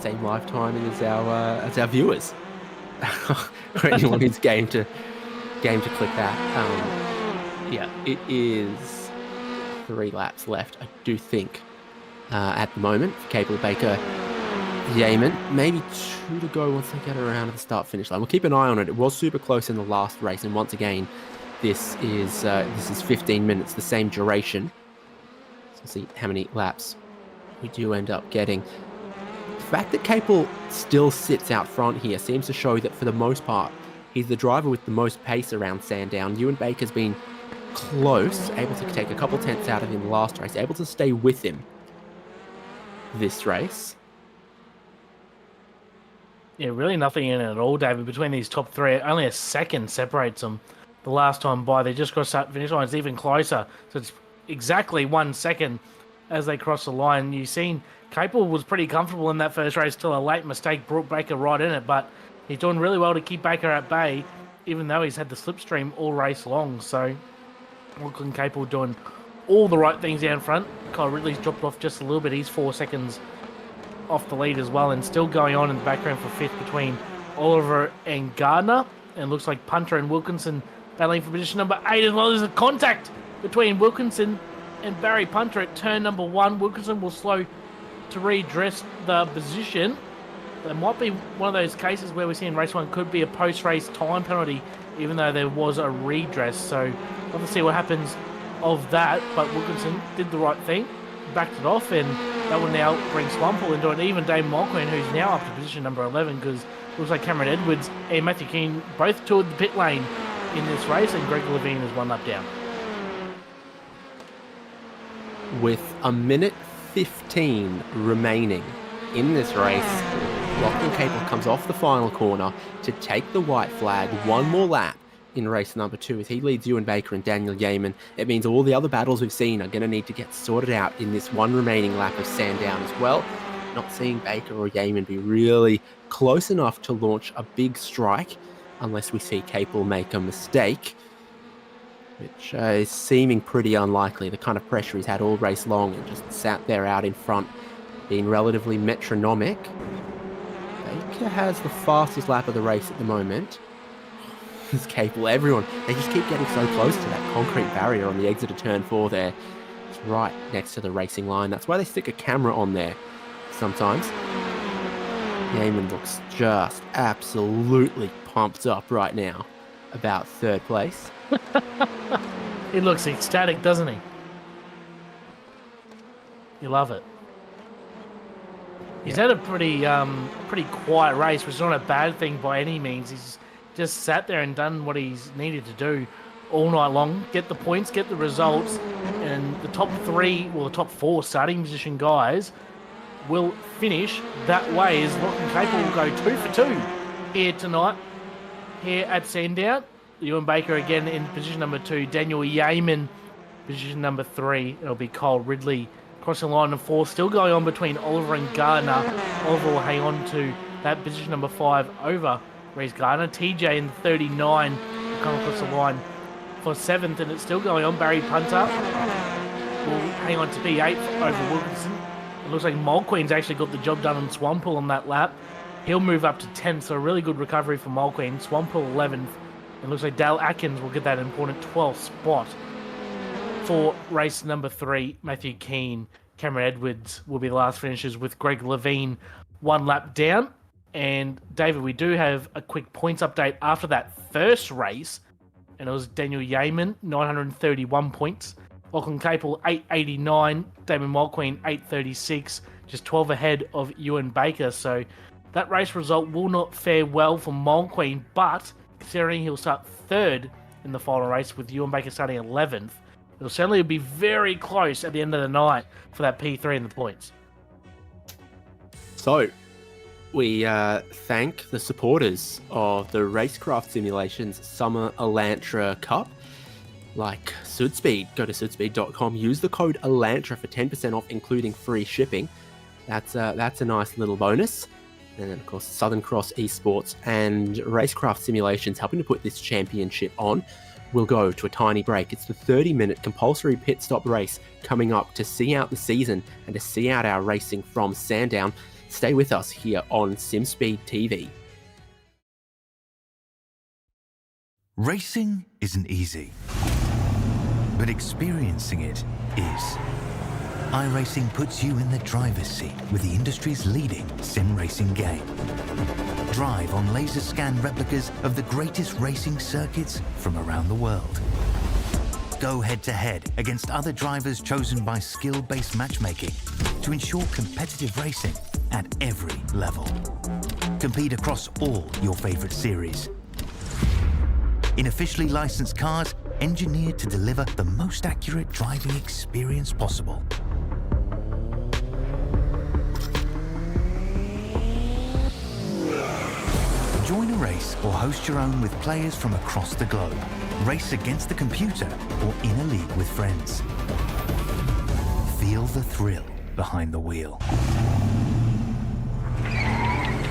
Same live timing as our viewers. For anyone who's game to click that. Yeah, it is 3 laps left, I do think, at the moment for Capel, Baker, Yeaman. Maybe 2 to go once they get around to the start-finish line. We'll keep an eye on it. It was super close in the last race, and once again, this is 15 minutes, the same duration. So we'll see how many laps we do end up getting. The fact that Capel still sits out front here seems to show that for the most part, he's the driver with the most pace around Sandown. Ewan Baker's been close, able to take a couple tenths out of him in the last race, able to stay with him this race. Yeah, really nothing in it at all, David, between these top three. Only a second separates them the last time by. They just crossed that finish line. It's even closer. So it's exactly 1 second as they cross the line. You've seen Capel was pretty comfortable in that first race till a late mistake brought Baker right in it, but he's doing really well to keep Baker at bay, even though he's had the slipstream all race long. So Lachlan Capel doing all the right things down front. Kyle Ridley's dropped off just a little bit. He's 4 seconds off the lead as well, and still going on in the background for fifth between Oliver and Gardner. And looks like Punter and Wilkinson battling for position number 8 as well. There's a contact between Wilkinson and Barry Punter at turn number 1. Wilkinson will slow to redress the position. There might be one of those cases where we see in race 1 could be a post-race time penalty, even though there was a redress. So we'll have to see what happens of that. But Wilkinson did the right thing, backed it off, and that will now bring Swampole into it. Even Dave Mulqueen, who's now up to position number 11, because it looks like Cameron Edwards and Matthew Keane both toured the pit lane in this race, and Greg Levine is 1 lap down. With a minute 15 remaining in this race, Lachlan Capel comes off the final corner to take the white flag. One more lap in race number 2 as he leads Ewan Baker and Daniel Yeaman. It means all the other battles we've seen are going to need to get sorted out in this one remaining lap of Sandown as well. Not seeing Baker or Yeaman be really close enough to launch a big strike unless we see Capel make a mistake, which is seeming pretty unlikely. The kind of pressure he's had all race long and just sat there out in front, being relatively metronomic. Baker has the fastest lap of the race at the moment. It's Capel, everyone, they just keep getting so close to that concrete barrier on the exit of turn 4 there. It's right next to the racing line. That's why they stick a camera on there sometimes. Yeaman looks just absolutely pumped up right now about 3rd place. He looks ecstatic, doesn't he? You love it. He's had a pretty quiet race, which is not a bad thing by any means. He's just sat there and done what he's needed to do all night long. Get the points, get the results, and the top 4 starting position guys will finish that way as Lachlan Capel will go 2 for 2 here tonight, here at Sandown. Ewan Baker again in position number 2, Daniel Yeaman position number 3. It'll be Kyle Ridley crossing the line of 4, still going on between Oliver and Gardner. Oliver will hang on to that position number 5 over Reece Gardner. TJ in 39 will come across the line for 7th, and it's still going on. Barry Punter will hang on to be 8th over Wilkinson. It looks like Mulqueen's actually got the job done on Swampole on that lap. He'll move up to 10th, so a really good recovery for Mulqueen. Swampole 11th. It looks like Dale Atkins will get that important 12th spot for race number 3. Matthew Keane, Cameron Edwards will be the last finishers, with Greg Levine 1 lap down. And David, we do have a quick points update after that first race, and it was Daniel Yeaman, 931 points. Lachlan Capel, 889. Damon Mulqueen, 836. Just 12 ahead of Ewan Baker. So that race result will not fare well for Mulqueen, but considering he'll start 3rd in the final race with Ewan Baker starting 11th, it'll certainly be very close at the end of the night for that P3 in the points. So, we thank the supporters of the Racekraft Simulations Summer Elantra Cup, like Sudspeed. Go to sudspeed.com, use the code Elantra for 10% off, including free shipping. That's a nice little bonus. And then, of course, Southern Cross ESports and Racekraft Simulations helping to put this championship on. We'll go to a tiny break. It's the 30-minute compulsory pit stop race coming up to see out the season and to see out our racing from Sandown. Stay with us here on SimSpeed TV. Racing isn't easy, but experiencing it is. iRacing puts you in the driver's seat with the industry's leading sim racing game. Drive on laser scan replicas of the greatest racing circuits from around the world. Go head-to-head against other drivers chosen by skill-based matchmaking to ensure competitive racing at every level. Compete across all your favorite series. In officially licensed cars, engineered to deliver the most accurate driving experience possible. Join a race or host your own with players from across the globe. Race against the computer or in a league with friends. Feel the thrill behind the wheel.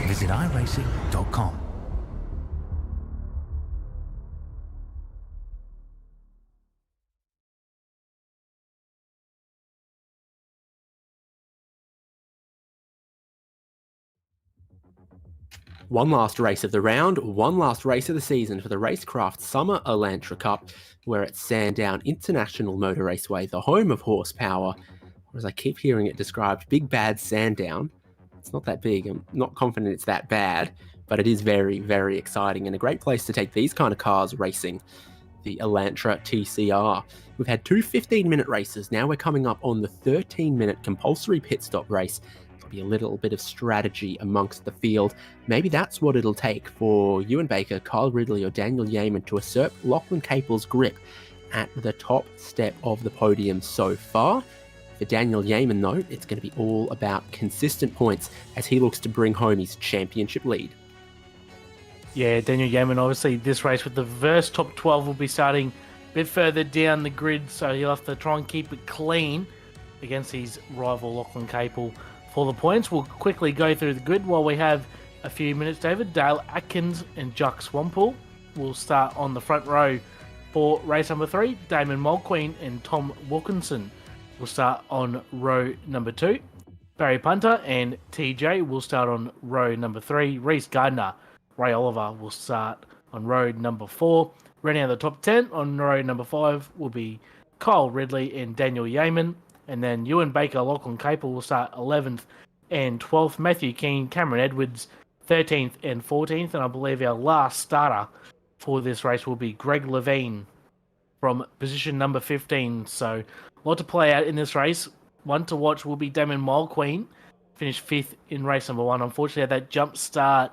Visit iRacing.com. One last race of the round, one last race of the season for the Racekraft Summer Elantra Cup. We're at Sandown International Motor Raceway, the home of horsepower. Or as I keep hearing it described, Big Bad Sandown. It's not that big. I'm not confident it's that bad, but it is very, very exciting and a great place to take these kind of cars racing. The Elantra TCR. We've had two 15-minute races. Now we're coming up on the 13-minute compulsory pit stop race. Be a little bit of strategy amongst the field. Maybe that's what it'll take for Ewan Baker, Kyle Ridley or Daniel Yeaman to usurp Lachlan Capel's grip at the top step of the podium so far. For Daniel Yeaman though, it's going to be all about consistent points as he looks to bring home his championship lead. Yeah, Daniel Yeaman, obviously this race with the first top 12 will be starting a bit further down the grid, so he'll have to try and keep it clean against his rival Lachlan Capel. For the points, we'll quickly go through the grid while we have a few minutes, David. Dale Atkins and Juck Swampool will start on the front row for race number 3. Damon Mulqueen and Tom Wilkinson will start on row number 2. Barry Punter and TJ will start on row number 3. Reese Gardner, Ray Oliver will start on row number 4. Running out the top 10 on row number 5 will be Kyle Ridley and Daniel Yeaman. And then Ewan Baker, Lachlan Capel will start 11th and 12th. Matthew Keane, Cameron Edwards, 13th and 14th. And I believe our last starter for this race will be Greg Levine from position number 15. So a lot to play out in this race. One to watch will be Damon Mulqueen, finished 5th in race number 1. Unfortunately, had that jump start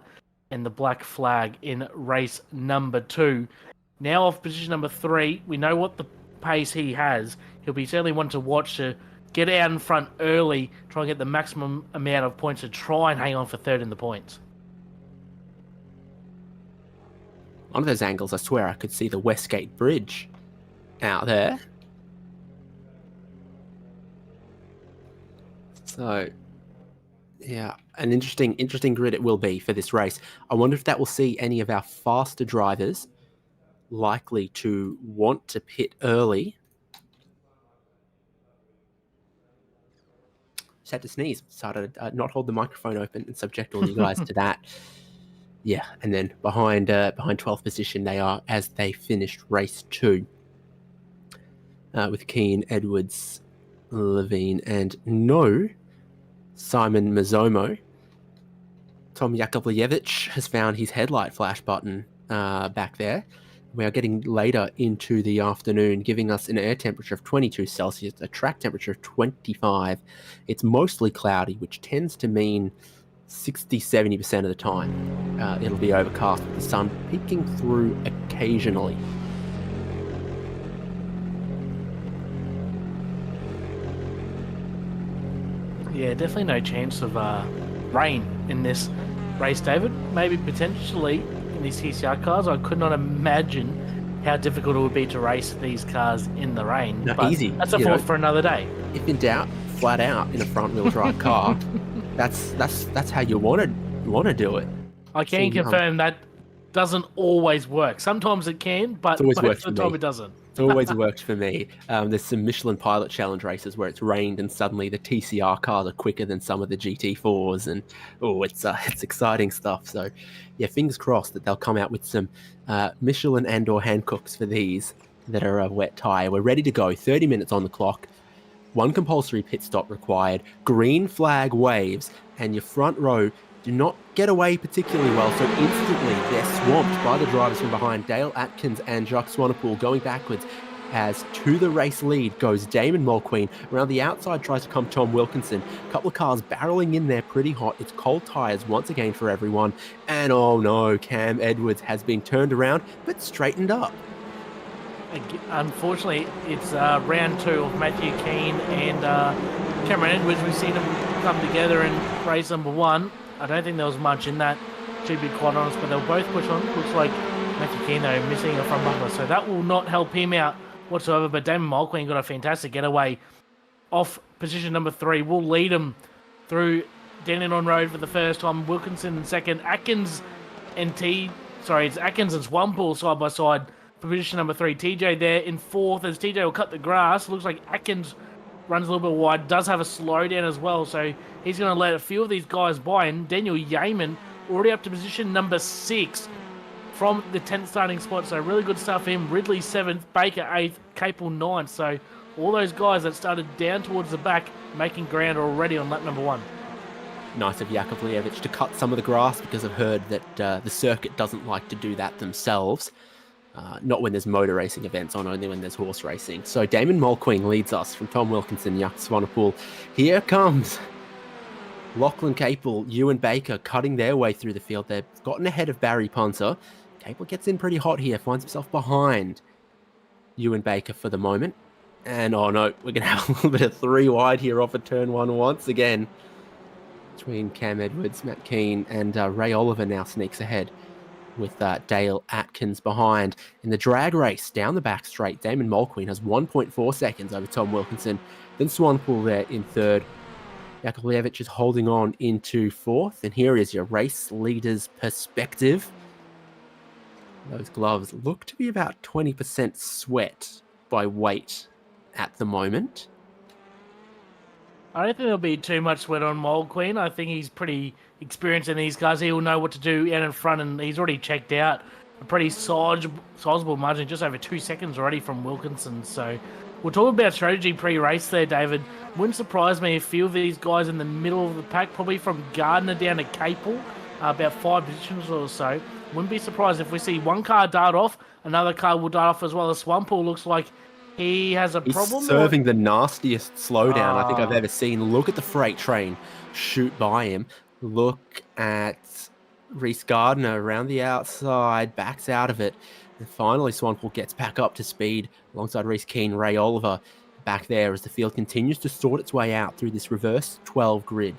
and the black flag in race number 2. Now off position number 3, we know what the pace he has. He'll be certainly one to watch to get out in front early, try and get the maximum amount of points to try and hang on for third in the points. One of those angles, I swear I could see the Westgate Bridge out there. So, yeah, an interesting grid it will be for this race. I wonder if that will see any of our faster drivers likely to want to pit early. Just had to sneeze. Started not hold the microphone open and subject all you guys to that. Yeah, and then behind 12th position they are as they finished race 2 with Keane, Edwards, Levine, and no Simon Mazomo. Tom Yakovlevich has found his headlight flash button back there. We are getting later into the afternoon, giving us an air temperature of 22 Celsius, a track temperature of 25. It's mostly cloudy, which tends to mean 60-70% of the time it'll be overcast with the sun peeking through occasionally. Yeah, definitely no chance of rain in this race, David. Maybe potentially in these TCR cars. I could not imagine how difficult it would be to race these cars in the rain. No, but easy. That's a thought for another day. If in doubt, flat out in a front-wheel drive car. That's how you want to do it. I can confirm that doesn't always work. Sometimes it can, but most of the time it doesn't. It's always worked for me. There's some Michelin Pilot Challenge races where it's rained and suddenly the TCR cars are quicker than some of the GT4s, and it's exciting stuff. So, yeah, fingers crossed that they'll come out with some Michelin and/or Hancooks for these that are a wet tyre. We're ready to go. 30 minutes on the clock. 1 compulsory pit stop required, green flag waves, and your front row do not get away particularly well, so instantly they're swamped by the drivers from behind. Dale Atkins and Jacques Swanepoel going backwards, as to the race lead goes Damon Mulqueen. Around the outside tries to come Tom Wilkinson. A couple of cars barreling in there pretty hot. It's cold tyres once again for everyone. And oh no, Cam Edwards has been turned around, but straightened up. Unfortunately, it's round 2 of Matthew Keane and Cameron Edwards. We've seen them come together in race number 1. I don't think there was much in that, to be quite honest, but they were both pushed on. Looks like Matthew Keane, though, missing a front bumper, so that will not help him out whatsoever. But Damon Mulqueen got a fantastic getaway off position number 3. Will lead him through Dandenong Road for the first time. Wilkinson in second. Atkins and Swanepoel side by side for position number 3. TJ there in 4th as TJ will cut the grass. Looks like Atkins runs a little bit wide, does have a slowdown as well, so he's going to let a few of these guys by. And Daniel Yeaman already up to position number 6 from the 10th starting spot, so really good stuff for him. Ridley 7th, Baker 8th, Capel 9th, so all those guys that started down towards the back making ground already on lap number 1. Nice of Yakovlevich to cut some of the grass, because I've heard that the circuit doesn't like to do that themselves. Not when there's motor racing events on, only when there's horse racing. So Damon Mulqueen leads us from Tom Wilkinson, Jacques Swanepoel. Here comes Lachlan Capel, Ewan Baker cutting their way through the field. They've gotten ahead of Barry Punter. Capel gets in pretty hot here, finds himself behind Ewan Baker for the moment. And oh no, we're going to have a little bit of 3 wide here off of turn 1 once again. Between Cam Edwards, Matt Keane, and Ray Oliver now sneaks ahead, with Dale Atkins behind. In the drag race down the back straight, Damon Mulqueen has 1.4 seconds over Tom Wilkinson. Then Swanepoel there in 3rd. Yakovlevich is holding on into 4th. And here is your race leader's perspective. Those gloves look to be about 20% sweat by weight at the moment. I don't think there'll be too much sweat on Mulqueen. I think he's pretty experienced in these cars. He will know what to do out in front, and he's already checked out a pretty sizable margin, just over 2 seconds already from Wilkinson. So we'll talk about strategy pre-race there, David. Wouldn't surprise me if a few of these guys in the middle of the pack, probably from Gardner down to Capel, about 5 positions or so. Wouldn't be surprised if we see one car dart off, another car will dart off as well. As Swanepoel looks like he has a problem. He's serving the nastiest slowdown I think I've ever seen. Look at the freight train shoot by him. Look at Reese Gardner around the outside, backs out of it. And finally, Swanepoel gets back up to speed alongside Reese Keane, Ray Oliver back there as the field continues to sort its way out through this reverse 12 grid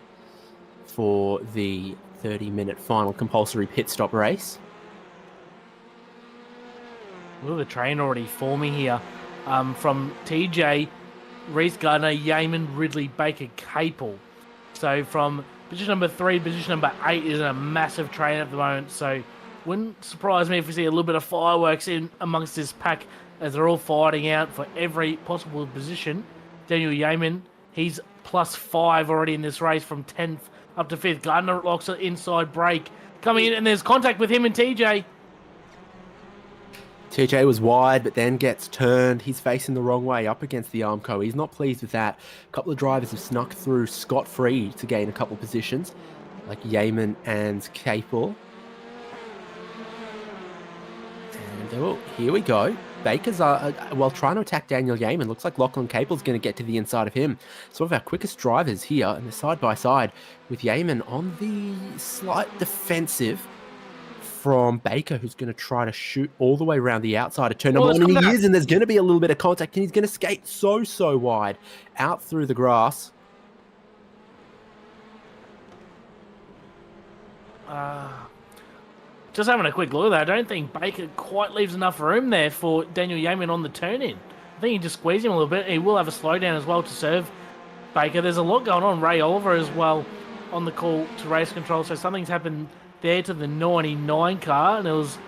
for the 30-minute final compulsory pit stop race. Look at the train already forming here. From TJ, Reese Gardner, Yeaman, Ridley, Baker, Capel. So from position number 3, position number 8 is a massive train at the moment. So wouldn't surprise me if we see a little bit of fireworks in amongst this pack as they're all fighting out for every possible position. Daniel Yeaman, he's +5 already in this race from 10th up to 5th. Gardner locks an inside break coming in, and there's contact with him and TJ. TJ was wide, but then gets turned. He's facing the wrong way up against the Armco. He's not pleased with that. A couple of drivers have snuck through scot-free to gain a couple of positions, like Yeaman and Capel. And oh, here we go. Baker's trying to attack Daniel Yeaman. Looks like Lachlan Capel's going to get to the inside of him. Some of our quickest drivers here, and they're side by side with Yeaman on the slight defensive from Baker, who's going to try to shoot all the way around the outside of turn number 1, and he is, and there's going to be a little bit of contact, and he's going to skate so wide out through the grass. Just having a quick look at that, I don't think Baker quite leaves enough room there for Daniel Yeaman on the turn-in. I think he just squeezed him a little bit. He will have a slowdown as well to serve Baker. There's a lot going on. Ray Oliver as well on the call to race control, so something's happened there to the 99 car, and it was,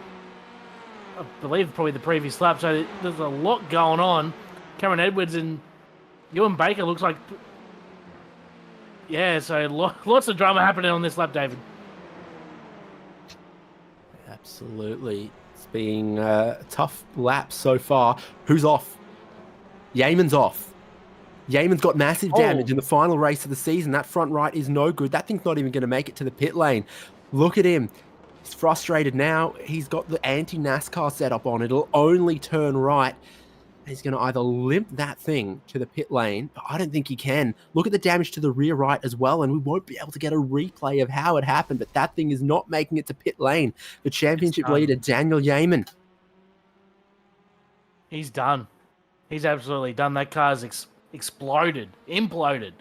I believe, probably the previous lap, so there's a lot going on. Cameron Edwards and Ewan Baker looks like, yeah, so lots of drama happening on this lap, David. Absolutely. It's been a tough lap so far. Who's off? Yeaman's off. Yeaman's got massive damage in the final race of the season. That front right is no good. That thing's not even going to make it to the pit lane. Look at him. He's frustrated now. He's got the anti-NASCAR setup on. It'll only turn right. He's going to either limp that thing to the pit lane, but I don't think he can. Look at the damage to the rear right as well, and we won't be able to get a replay of how it happened, but that thing is not making it to pit lane. The championship leader, Daniel Yeaman. He's done. He's absolutely done. That car's exploded, imploded.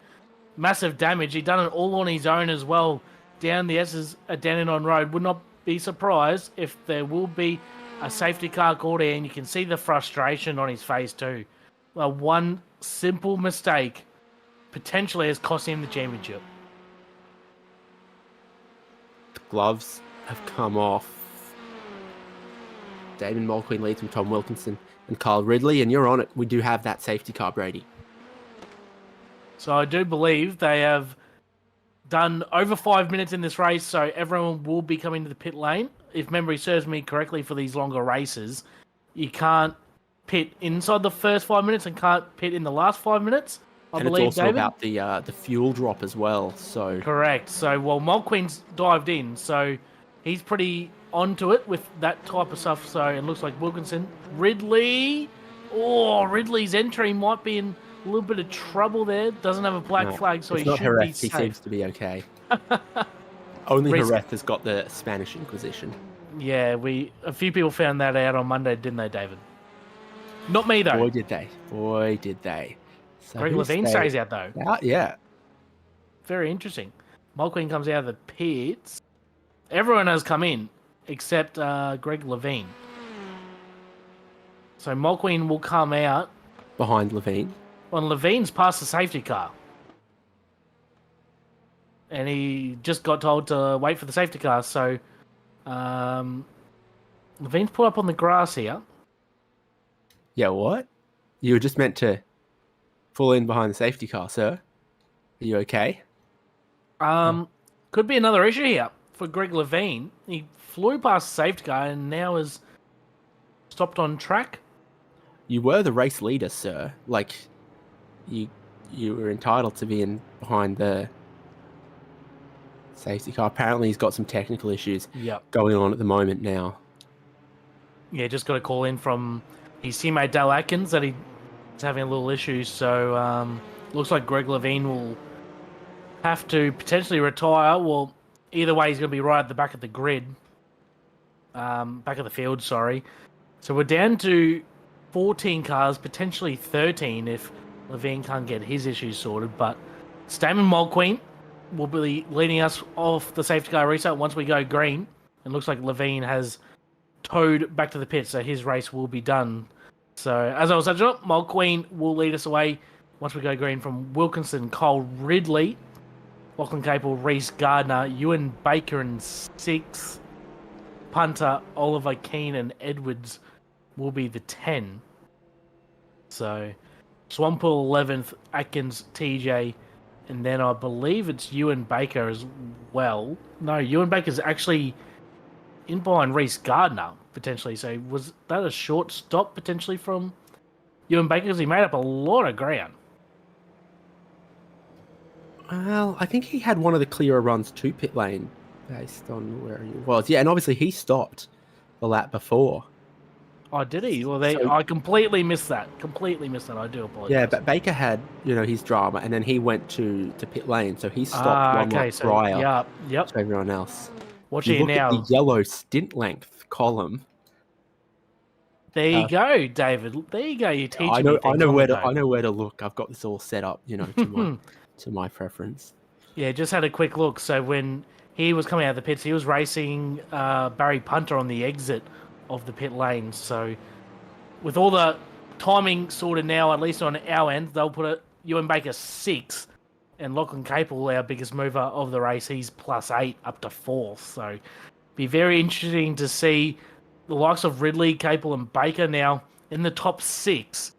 Massive damage. He done it all on his own as well. Down the S's at Dandenong Road. Would not be surprised if there will be a safety car called in. You can see the frustration on his face too. Well, one simple mistake potentially has cost him the championship. The gloves have come off. Damon Mulqueen leads from Tom Wilkinson and Kyle Ridley, and you're on it. We do have that safety car, Brady. So I do believe they have done over 5 minutes in this race, so everyone will be coming to the pit lane. If memory serves me correctly, for these longer races, you can't pit inside the first 5 minutes and can't pit in the last 5 minutes. I believe, it's also David? about the fuel drop as well. So correct. So Mulqueen's dived in, so he's pretty onto it with that type of stuff. So it looks like Wilkinson, Ridley. Oh, Ridley's entry might be in a little bit of trouble there. Doesn't have a black flag, so he should be safe. He seems to be okay. Only Jerez has got the Spanish Inquisition. Yeah, a few people found that out on Monday, didn't they, David? Not me, though. Boy, did they. Boy, did they. So Greg Levine stays out, though. Yeah. Very interesting. Mulqueen comes out of the pits. Everyone has come in except Greg Levine. So Mulqueen will come out. Behind Levine. Well, Levine's past the safety car. And he just got told to wait for the safety car. So Levine's put up on the grass here. Yeah, what? You were just meant to pull in behind the safety car, sir. Are you okay? Could be another issue here for Greg Levine. He flew past the safety car and now is stopped on track. You were the race leader, sir. Like, you were entitled to be in behind the safety car. Apparently, he's got some technical issues going on at the moment now. Yeah, just got a call in from his teammate Dale Atkins that he's having a little issue. So looks like Greg Levine will have to potentially retire. Well, either way, he's going to be right at the back of the grid. Back of the field, sorry. So we're down to 14 cars, potentially 13 if Levine can't get his issues sorted. But Damon Mulqueen will be leading us off the safety car restart once we go green. It looks like Levine has towed back to the pit, so his race will be done. So, as I was saying, Mulqueen will lead us away once we go green from Wilkinson, Cole Ridley, Lachlan Capel, Reese Gardner, Ewan Baker in 6th. Punter, Oliver Keane and Edwards will be the 10. So, Swamppool 11th, Atkins, TJ, and then I believe it's Ewan Baker as well. No, Ewan Baker's actually in behind Reese Gardner, potentially. So was that a short stop, potentially, from Ewan Baker? Because he made up a lot of ground. Well, I think he had one of the clearer runs to pit lane based on where he was. Yeah, and obviously he stopped the lap before. Oh, did he? Well, I completely missed that. I do apologize. Yeah, but Baker had, his drama, and then he went to pit lane, so he stopped one lap prior to everyone else. Watch you it look now. at the yellow stint length column. There you go, David. There you go. You teach me. I know where to look. I've got this all set up, to my preference. Yeah, just had a quick look. So when he was coming out of the pits, he was racing Barry Punter on the exit of the pit lane. So with all the timing sorted now, at least on our end, they'll put Ewan Baker 6, and Lachlan Capel, our biggest mover of the race, he's +8 up to 4th. So be very interesting to see the likes of Ridley, Capel and Baker now in the top 6,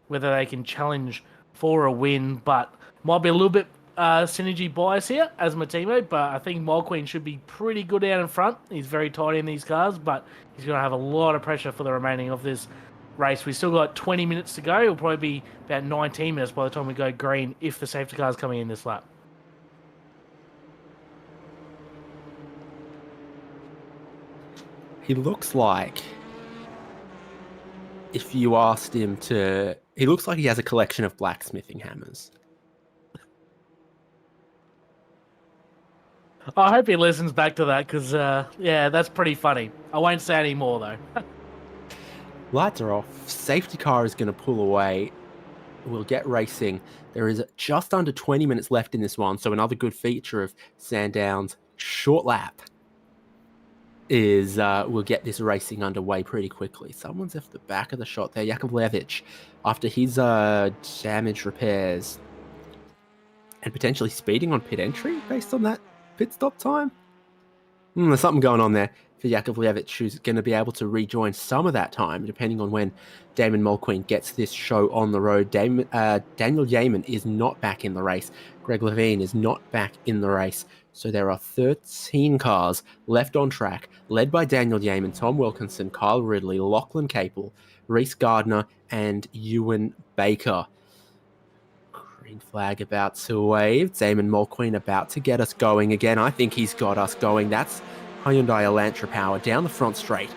whether they can challenge for a win. But might be a little bit synergy bias here as my teammate, but I think Mulqueen should be pretty good out in front. He's very tight in these cars, but he's going to have a lot of pressure for the remaining of this race. We still got 20 minutes to go. It'll probably be about 19 minutes by the time we go green if the safety car is coming in this lap. He looks like, if you asked him to, he looks like he has a collection of blacksmithing hammers. I hope he listens back to that because, yeah, that's pretty funny. I won't say any more, though. Lights are off. Safety car is going to pull away. We'll get racing. There is just under 20 minutes left in this one, so another good feature of Sandown's short lap is we'll get this racing underway pretty quickly. Someone's off the back of the shot there. Yakovlevich, after his damage repairs and potentially speeding on pit entry based on that pit stop time. There's something going on there for Yakovlevich, who's going to be able to rejoin some of that time, depending on when Damon Mulqueen gets this show on the road. Daniel Yeaman is not back in the race. Greg Levine is not back in the race. So there are 13 cars left on track, led by Daniel Yeaman, Tom Wilkinson, Kyle Ridley, Lachlan Capel, Reese Gardner, and Ewan Baker. Green flag about to wave. Damon Mulqueen about to get us going again. I think he's got us going. That's Hyundai Elantra power down the front straight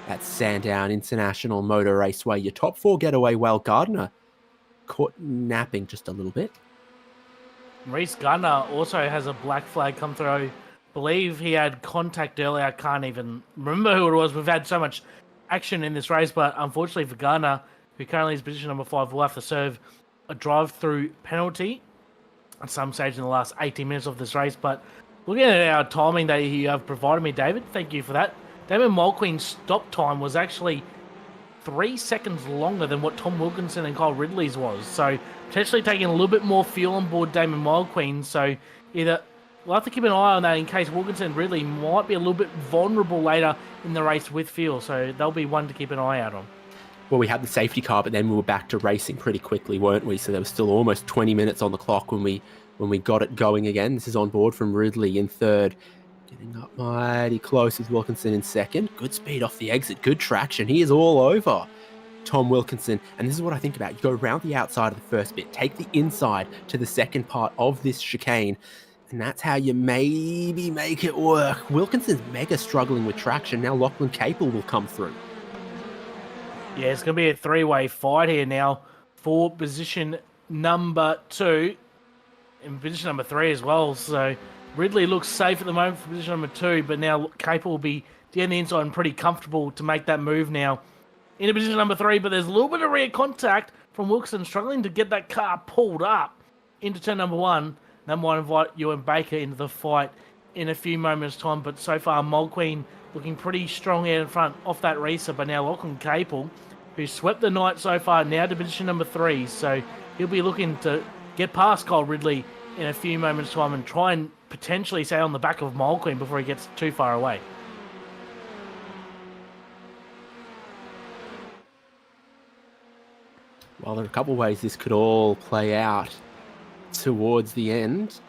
at Sandown International Motor Raceway. Your top four get away well. Gardner caught napping just a little bit. Reese Gardner also has a black flag come through. I believe he had contact earlier. I can't even remember who it was. We've had so much action in this race, but unfortunately for Gardner, who currently is position number 5, will have to serve a drive-through penalty at some stage in the last 18 minutes of this race. But looking at our timing that you have provided me, David, thank you for that. Damon Mulqueen's stop time was actually 3 seconds longer than what Tom Wilkinson and Kyle Ridley's was. So potentially taking a little bit more fuel on board Damon Mulqueen. So either we'll have to keep an eye on that in case Wilkinson and Ridley might be a little bit vulnerable later in the race with fuel. So they'll be one to keep an eye out on. Well, we had the safety car, but then we were back to racing pretty quickly, weren't we? So there was still almost 20 minutes on the clock when we got it going again. This is on board from Ridley in third. Getting up mighty close with Wilkinson in second. Good speed off the exit. Good traction. He is all over Tom Wilkinson. And this is what I think about. You go around the outside of the first bit. Take the inside to the second part of this chicane. And that's how you maybe make it work. Wilkinson's mega struggling with traction. Now Lachlan Capel will come through. Yeah, it's going to be a three-way fight here now for position number 2 and position number 3 as well. So Ridley looks safe at the moment for position number 2, but now Capel will be down the inside and pretty comfortable to make that move now into position number 3. But there's a little bit of rear contact from Wilson struggling to get that car pulled up into turn number 1. That might invite Ewan Baker into the fight in a few moments' time. But so far, Mulqueen looking pretty strong out in front off that racer. But now Lachlan Capel, who swept the night so far, now to position number 3. So he'll be looking to get past Kyle Ridley in a few moments' time and try and potentially stay on the back of Mulqueen before he gets too far away. Well, there are a couple of ways this could all play out towards the end.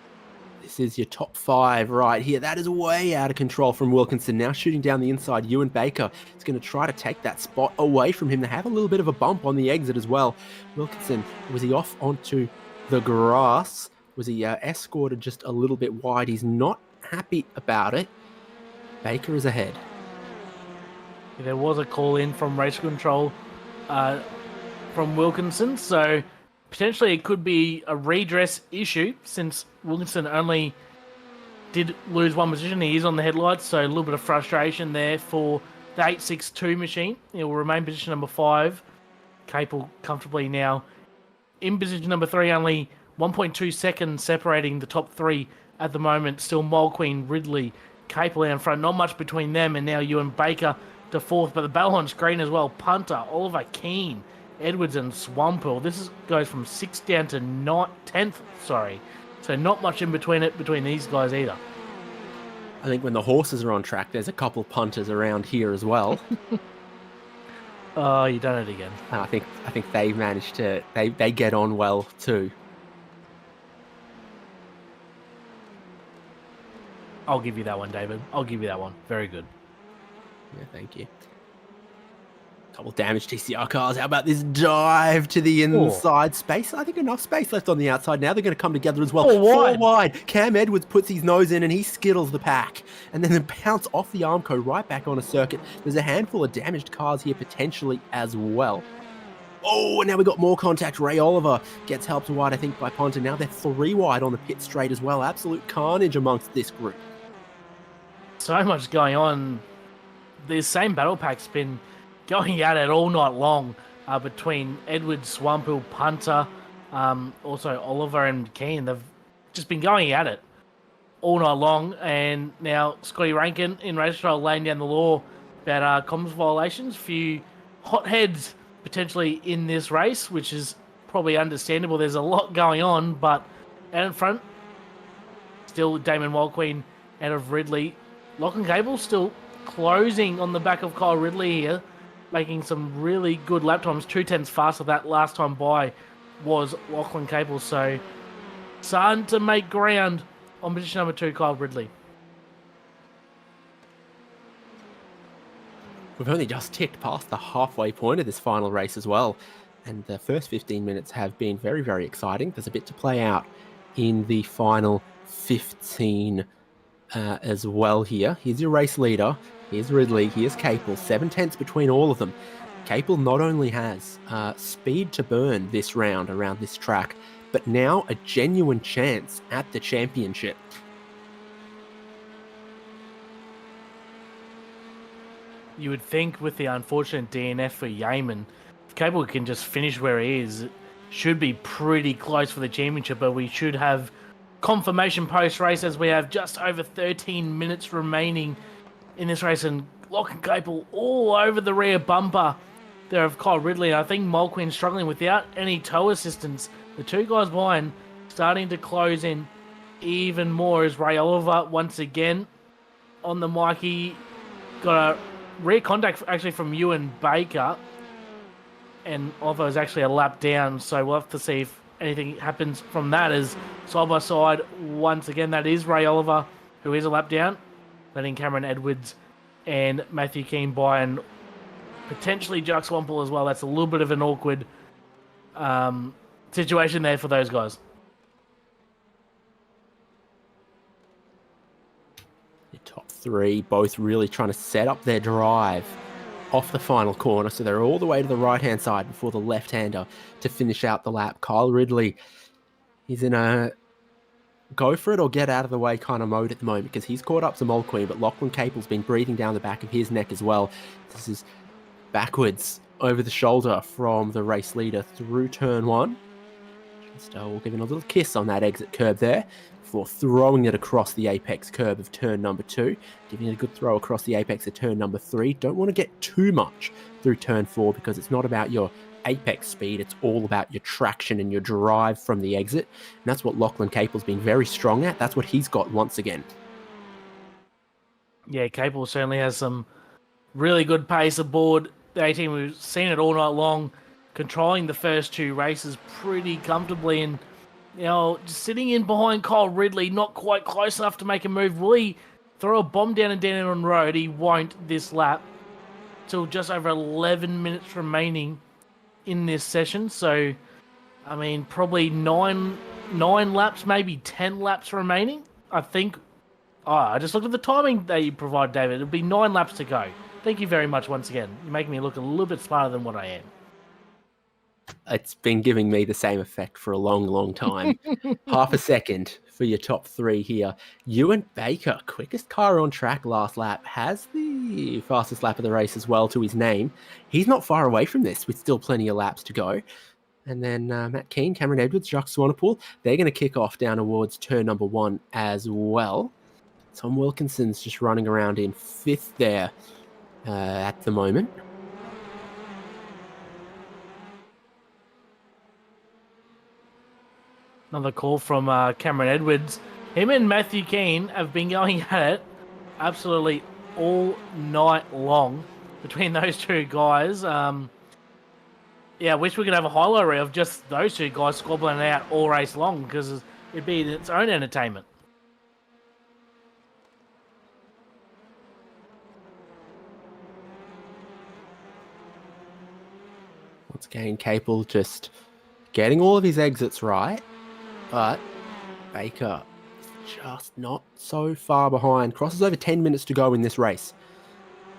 This is your top 5 right here. That is way out of control from Wilkinson. Now shooting down the inside, Ewan Baker is going to try to take that spot away from him. They have a little bit of a bump on the exit as well. Wilkinson, was he off onto the grass? Was he escorted just a little bit wide? He's not happy about it. Baker is ahead. There was a call in from race control from Wilkinson, so potentially it could be a redress issue since Wilkinson only did lose one position. He is on the headlights, so a little bit of frustration there for the 862 machine. It will remain position number 5. Capel comfortably now in position number 3, only 1.2 seconds separating the top 3 at the moment. Still Mulqueen, Ridley, Capel out in front. Not much between them, and now Ewan Baker to 4th. But the battle on screen as well. Punter, Oliver Keane, Edwards and Swampel. This goes from 6th down to 10th. Sorry. So not much in between these guys either. I think when the horses are on track, there's a couple punters around here as well. Oh, you done it again. And I think they managed to they get on well too. I'll give you that one, David. I'll give you that one. Very good. Yeah, thank you. Couple damaged TCR cars. How about this dive to the inside space? I think enough space left on the outside. Now they're going to come together as well. Four wide. Cam Edwards puts his nose in and he skittles the pack. And then bounce off the Armco right back on a circuit. There's a handful of damaged cars here potentially as well. Oh, and now we got more contact. Ray Oliver gets helped wide, I think, by Ponta. Now they're 3 wide on the pit straight as well. Absolute carnage amongst this group. So much going on. The same battle pack's been going at it all night long between Edwards, Swampool, Punter, also Oliver and McKean. They've just been going at it all night long. And now Scotty Rankin in race trial laying down the law about comms violations. Few hotheads potentially in this race, which is probably understandable. There's a lot going on, but out in front, still Damon Wildqueen out of Ridley. Lachlan Cable still closing on the back of Kyle Ridley here, making some really good lap times. 2/10 faster that last time by was Lachlan Cable. So starting to make ground on position number 2, Kyle Ridley. We've only just ticked past the halfway point of this final race as well. And the first 15 minutes have been very, very exciting. There's a bit to play out in the final 15 as well here. Here's your race leader. Here's Ridley. Here's Capel. 7/10 between all of them. Capel not only has speed to burn this round around this track, but now a genuine chance at the championship. You would think with the unfortunate DNF for Yeaman, if Cable can just finish where he is, it should be pretty close for the championship, but we should have confirmation post-race as we have just over 13 minutes remaining in this race, and Lachlan Cable all over the rear bumper there of Kyle Ridley. I think Mulqueen struggling without any toe assistance. The 2 guys behind starting to close in even more as Ray Oliver once again on the mic. He got a rear contact actually from Ewan Baker, and Oliver is actually a lap down, so we'll have to see if anything happens from that. As side by side once again, that is Ray Oliver who is a lap down, letting Cameron Edwards and Matthew Keane by, and potentially Jack Swample as well. That's a little bit of an awkward situation there for those guys. The top 3 both really trying to set up their drive off the final corner, so they're all the way to the right-hand side before the left-hander to finish out the lap. Kyle Ridley, he's in a go for it or get out of the way kind of mode at the moment because he's caught up to Mulqueen, but Lachlan Capel's been breathing down the back of his neck as well. This is backwards over the shoulder from the race leader through turn 1. Just giving a little kiss on that exit curb there before throwing it across the apex curb of turn number 2, giving it a good throw across the apex of turn number 3. Don't want to get too much through turn 4 because it's not about your apex speed, it's all about your traction and your drive from the exit, and that's what Lachlan Capel's been very strong at. That's what he's got once again. Yeah, Capel certainly has some really good pace aboard the A-team. We've seen it all night long, controlling the first 2 races pretty comfortably, and just sitting in behind Kyle Ridley, not quite close enough to make a move. Will he throw a bomb down and down on road? He won't this lap. Till just over 11 minutes remaining in this session. So, I mean, probably nine laps, maybe 10 laps remaining. I think. I just looked at the timing that you provide, David. It'll be 9 laps to go. Thank you very much once again. You're making me look a little bit smarter than what I am. It's been giving me the same effect for a long, long time. Half a second for your top 3 here. Ewan Baker, quickest car on track last lap, has the fastest lap of the race as well to his name. He's not far away from this with still plenty of laps to go. And then Matt Keane, Cameron Edwards, Jacques Swanepoel, they're going to kick off down towards turn number 1 as well. Tom Wilkinson's just running around in 5th there at the moment. Another call from Cameron Edwards. Him and Matthew Keane have been going at it absolutely all night long between those 2 guys. I wish we could have a highlight reel of just those 2 guys squabbling out all race long because it'd be its own entertainment. Again, Capel just getting all of his exits right, but Baker just not so far behind. Crosses over 10 minutes to go in this race,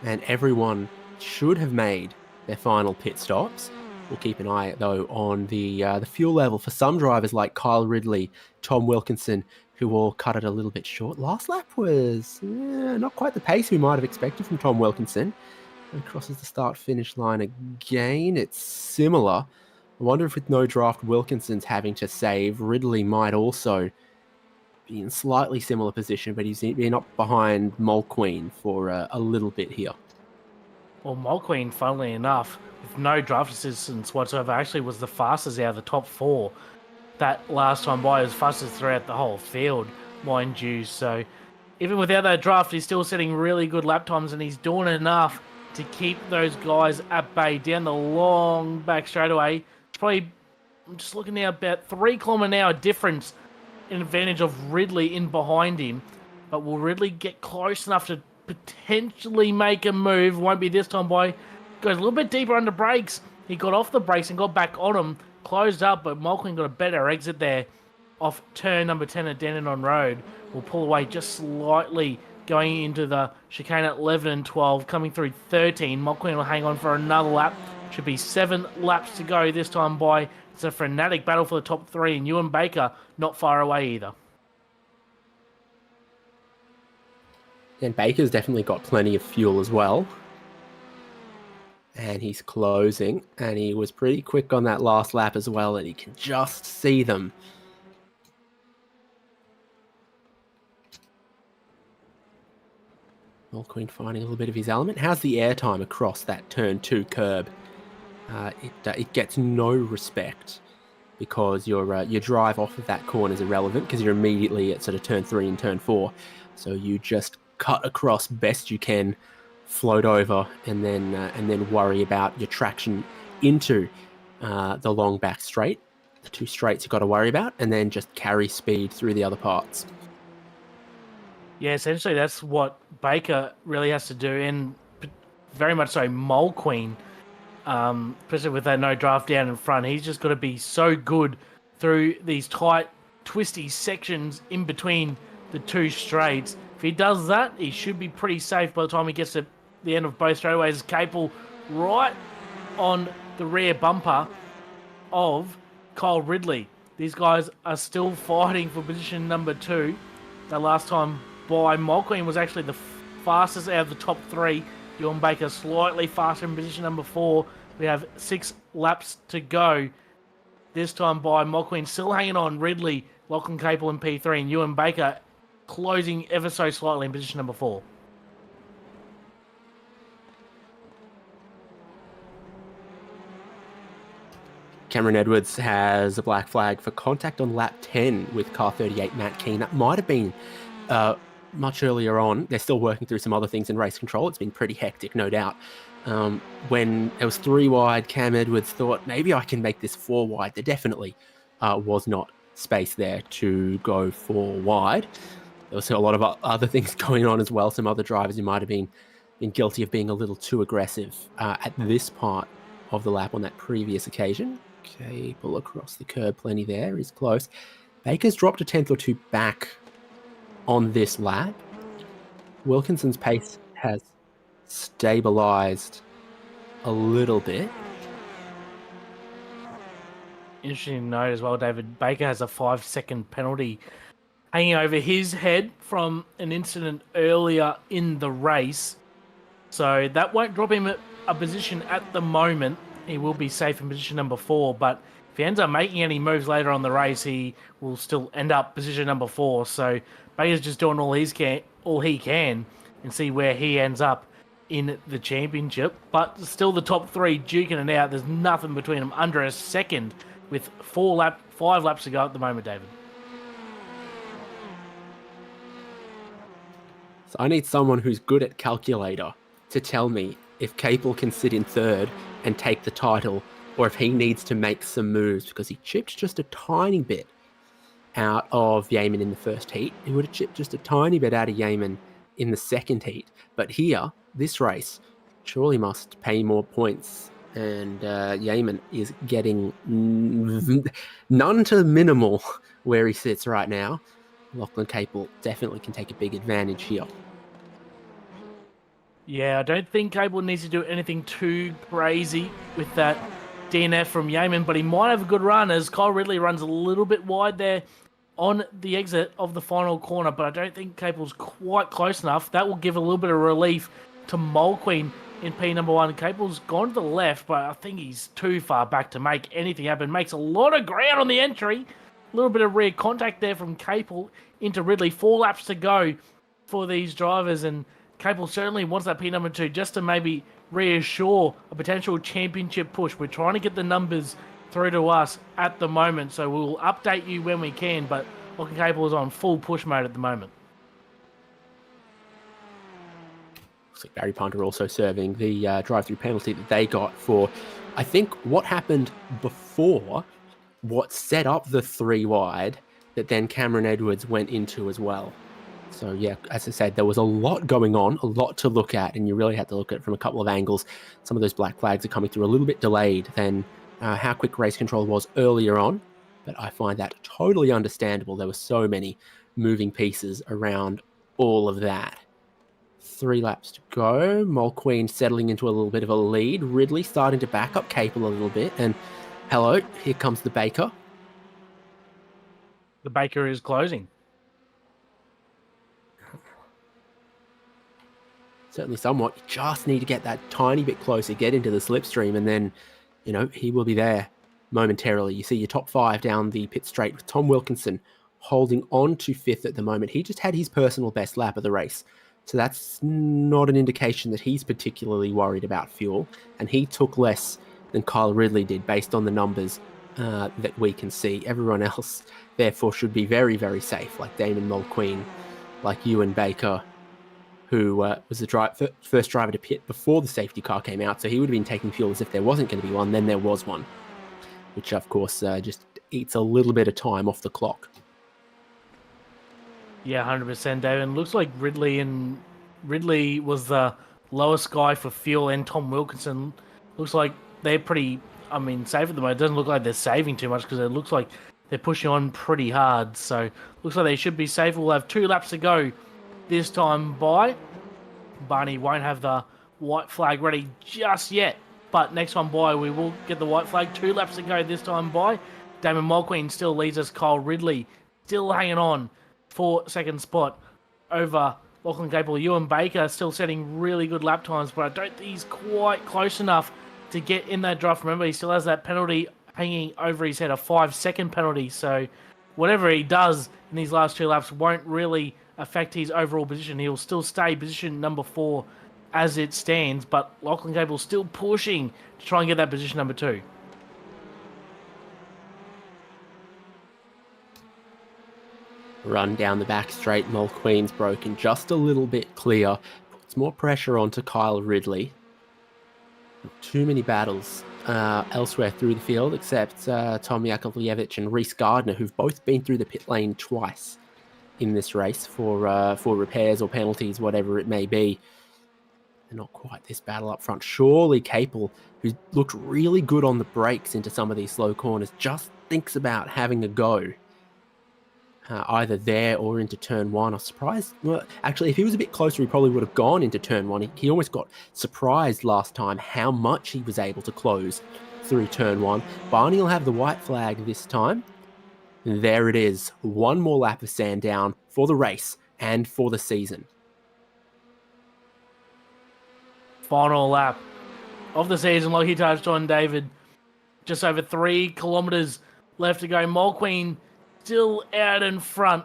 and everyone should have made their final pit stops. We'll keep an eye, though, on the fuel level for some drivers like Kyle Ridley, Tom Wilkinson, who all cut it a little bit short. Last lap was not quite the pace we might have expected from Tom Wilkinson. And crosses the start-finish line again. It's similar. I wonder if with no draft, Wilkinson's having to save. Ridley might also be in slightly similar position, but he's been up behind Mulqueen for a little bit here. Well, Mulqueen, funnily enough, with no draft assistance whatsoever, actually was the fastest out of the top 4. That last time by, was fastest throughout the whole field, mind you. So even without that draft, he's still setting really good lap times, and he's doing enough to keep those guys at bay down the long back straightaway. It's probably, I'm just looking now, about 3 km/h difference in advantage of Ridley in behind him. But will Ridley get close enough to potentially make a move? Won't be this time by. Goes a little bit deeper under brakes. He got off the brakes and got back on him. Closed up, but Mulqueen got a better exit there off turn number 10 at Dandenong Road. Will pull away just slightly going into the chicane at 11 and 12. Coming through 13. Mulqueen will hang on for another lap. Should be 7 laps to go this time by. It's a frenetic battle for the top 3, and Ewan Baker not far away either. And Baker's definitely got plenty of fuel as well. And he's closing, and he was pretty quick on that last lap as well, and he can just see them. Mulqueen finding a little bit of his element. How's the airtime across that turn 2 curb? It gets no respect because your drive off of that corner is irrelevant because you're immediately at sort of turn 3 and turn 4. So you just cut across best you can, float over, and then worry about your traction into the long back straight. The 2 straights you've got to worry about, and then just carry speed through the other parts. Yeah, essentially that's what Baker really has to do, and very much so Mulqueen, especially with that no draft down in front. He's just got to be so good through these tight, twisty sections in between the 2 straights. If he does that, he should be pretty safe by the time he gets to the end of both straightaways. Capel right on the rear bumper of Kyle Ridley. These guys are still fighting for position number 2. The last time by, Mulqueen was actually the fastest out of the top 3. Ewan Baker slightly faster in position number 4. We have 6 laps to go. This time by, Mulqueen still hanging on. Ridley, Lachlan Capel in P3, and Ewan Baker closing ever so slightly in position number 4. Cameron Edwards has a black flag for contact on lap 10 with car 38 Matt Keane. That might have been much earlier on. They're still working through some other things in race control. It's been pretty hectic, no doubt. When it was 3 wide, Cam Edwards thought, maybe I can make this 4 wide. There definitely was not space there to go 4 wide. There was a lot of other things going on as well. Some other drivers who might have been guilty of being a little too aggressive at this part of the lap on that previous occasion. Cable across the curb, plenty there. He's close. Baker's dropped a 10th or 2 back on this lap. Wilkinson's pace has stabilized a little bit. Interesting to note as well, David, Baker has a 5-second penalty hanging over his head from an incident earlier in the race. So that won't drop him a position at the moment. He will be safe in position number 4, but if he ends up making any moves later on the race, he will still end up position number 4. So Baker's just doing all he can and see where he ends up in the championship. But still the top 3 duking it out. There's nothing between them, under a second, with 5 laps to go at the moment, David. So I need someone who's good at calculator to tell me if Capel can sit in 3rd and take the title, or if he needs to make some moves, because he chipped just a tiny bit out of Yeaman in the first heat. He would have chipped just a tiny bit out of Yeaman in the second heat. But here, this race surely must pay more points And Yeaman is getting none to minimal where he sits right now. Lachlan Capel definitely can take a big advantage here. Yeah, I don't think Cable needs to do anything too crazy with that DNF from Yeaman, but he might have a good run as Kyle Ridley runs a little bit wide there on the exit of the final corner, but I don't think Cable's quite close enough. That will give a little bit of relief to Mole Queen in P number 1. Cable's gone to the left, but I think he's too far back to make anything happen. Makes a lot of ground on the entry. A little bit of rear contact there from Cable into Ridley. 4 laps to go for these drivers, and Cable certainly wants that P number 2 just to maybe reassure a potential championship push. We're trying to get the numbers through to us at the moment, so we'll update you when we can, but Lachlan Cable is on full push mode at the moment. Looks like Barry Punter also serving the drive-through penalty that they got for, I think, what happened before, what set up the 3 wide that then Cameron Edwards went into as well. So yeah, as I said, there was a lot going on, a lot to look at, and you really had to look at it from a couple of angles. Some of those black flags are coming through a little bit delayed than how quick race control was earlier on, but I find that totally understandable. There were so many moving pieces around all of that. 3 laps to go. Mole Queen settling into a little bit of a lead. Ridley starting to back up Capel a little bit, and hello, here comes the Baker. The Baker is closing. Certainly somewhat. You just need to get that tiny bit closer, get into the slipstream, and then, you know, he will be there momentarily. You see your top 5 down the pit straight with Tom Wilkinson holding on to 5th at the moment. He just had his personal best lap of the race. So that's not an indication that he's particularly worried about fuel. And he took less than Kyle Ridley did based on the numbers that we can see. Everyone else, therefore, should be very, very safe, like Damon Mulqueen, like Ewan Baker, who was the first driver to pit before the safety car came out. So he would have been taking fuel as if there wasn't going to be one. Then there was one, which, of course, just eats a little bit of time off the clock. Yeah, 100%, David. Looks like Ridley was the lowest guy for fuel, and Tom Wilkinson looks like they're pretty, safe at the moment. It doesn't look like they're saving too much because it looks like they're pushing on pretty hard. So looks like they should be safe. We'll have 2 laps to go this time by. Barney won't have the white flag ready just yet, but next time by we will get the white flag. 2 laps to go this time by. Damon Mulqueen still leads us. Kyle Ridley still hanging on for 2nd spot over Lachlan Capel. Ewan Baker still setting really good lap times, but I don't think he's quite close enough to get in that draft. Remember, he still has that penalty hanging over his head, a 5-second penalty, so whatever he does in these last 2 laps won't really affect his overall position. He'll still stay position number 4 as it stands, but Lachlan Capel's still pushing to try and get that position number 2. Run down the back straight. Mulqueen's broken just a little bit clear. Puts more pressure onto Kyle Ridley. Not too many battles elsewhere through the field, except Tom Yakovlevich and Reese Gardner, who've both been through the pit lane twice in this race for repairs or penalties, whatever it may be. They're not quite this battle up front. Surely Capel, who looked really good on the brakes into some of these slow corners, just thinks about having a go. Either there or into turn 1. I was surprised. Well, actually, if he was a bit closer, he probably would have gone into turn 1. He almost got surprised last time how much he was able to close through turn 1. Barney will have the white flag this time. And there it is. 1 more lap of Sandown for the race and for the season. Final lap of the season, like he touched on, David. Just over 3 kilometres left to go. Mulqueen still out in front,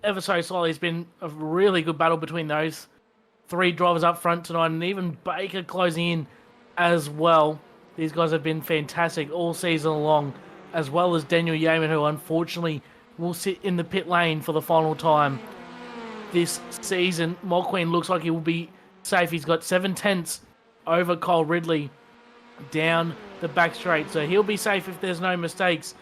ever so slightly. It's been a really good battle between those 3 drivers up front tonight, and even Baker closing in as well. These guys have been fantastic all season long, as well as Daniel Yeaman, who unfortunately will sit in the pit lane for the final time this season. Mulqueen looks like he will be safe. He's got 7/10 over Kyle Ridley down the back straight, so he'll be safe if there's no mistakes.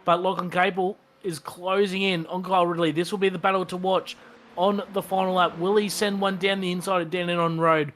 But Lachlan Capel is closing in on Kyle Ridley. This will be the battle to watch on the final lap. Will he send one down the inside of Dandenong Road?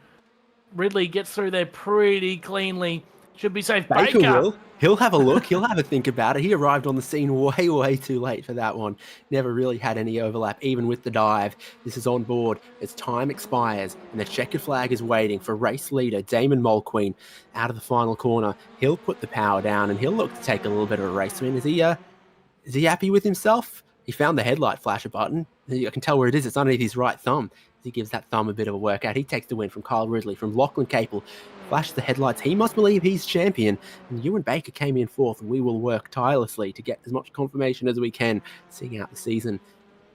Ridley gets through there pretty cleanly Should be safe. Baker Baker. will. He'll have a look. He'll have a think about it. He arrived on the scene way, way too late for that one. Never really had any overlap, even with the dive. This is on board as time expires, and the checkered flag is waiting for race leader Damon Mulqueen out of the final corner. He'll put the power down, and he'll look to take a little bit of a race win. Is he happy with himself? He found the headlight flasher button. I can tell where it is. It's underneath his right thumb. He gives that thumb a bit of a workout. He takes the win from Kyle Ridley, from Lachlan Capel. Flashes the headlights. He must believe he's champion. And Ewan Baker came in fourth. We will work tirelessly to get as much confirmation as we can, seeing out the season.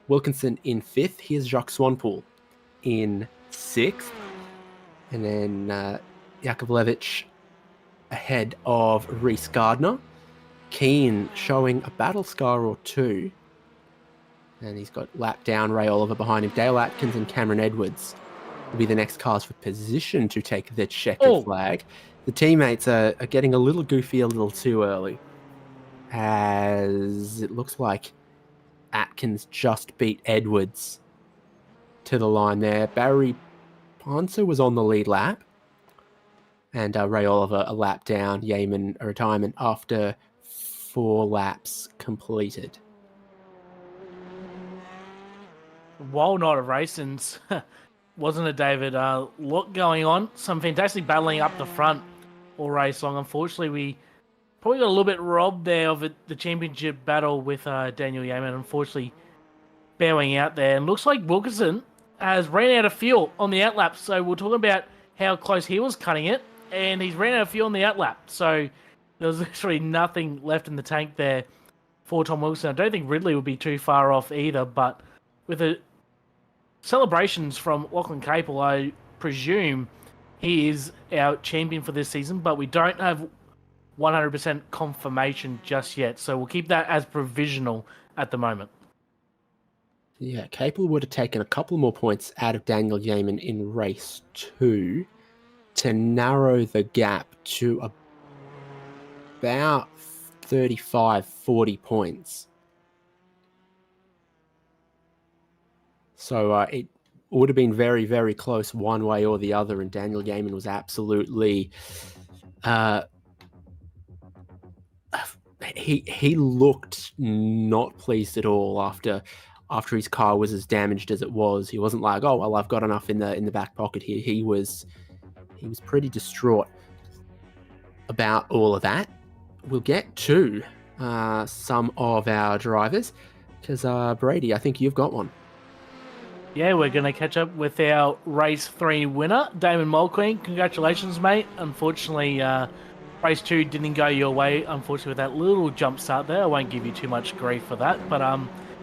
Wilkinson in fifth. Here's Jacques Swanpool in sixth. And then Yakovlevich ahead of Reese Gardner. Keane showing a battle scar or two. And he's got lap down Ray Oliver behind him. Dale Atkins and Cameron Edwards will be the next cars for position to take the checkered flag. The teammates are getting a little goofy a little too early, as it looks like Atkins just beat Edwards to the line there. Barry Ponser was on the lead lap, and Ray Oliver a lap down. Yeaman a retirement after 4 laps completed. Wild night of racings, wasn't it, David? Lot going on. Some fantastic battling up the front all race long. Unfortunately, we probably got a little bit robbed there of the championship battle with Daniel Yeaman, unfortunately bowing out there. And looks like Wilkinson has ran out of fuel on the outlap. So we're talking about how close he was cutting it, and he's ran out of fuel on the outlap. So there was literally nothing left in the tank there for Tom Wilkinson. I don't think Ridley would be too far off either, but with the celebrations from Lachlan Capel, I presume he is our champion for this season, but we don't have 100% confirmation just yet. So we'll keep that as provisional at the moment. Yeah, Capel would have taken a couple more points out of Daniel Yeaman in race 2 to narrow the gap to about 35, 40 points. So it would have been very, very close one way or the other, and Daniel Yeaman was absolutely... he looked not pleased at all after his car was as damaged as it was. He wasn't like, oh, well, I've got enough in the back pocket here. He was pretty distraught about all of that. We'll get to some of our drivers, because Brady, I think you've got one. Yeah, we're going to catch up with our race 3 winner, Damon Mulqueen. Congratulations, mate. Unfortunately, race 2 didn't go your way, unfortunately, with that little jump start there. I won't give you too much grief for that, but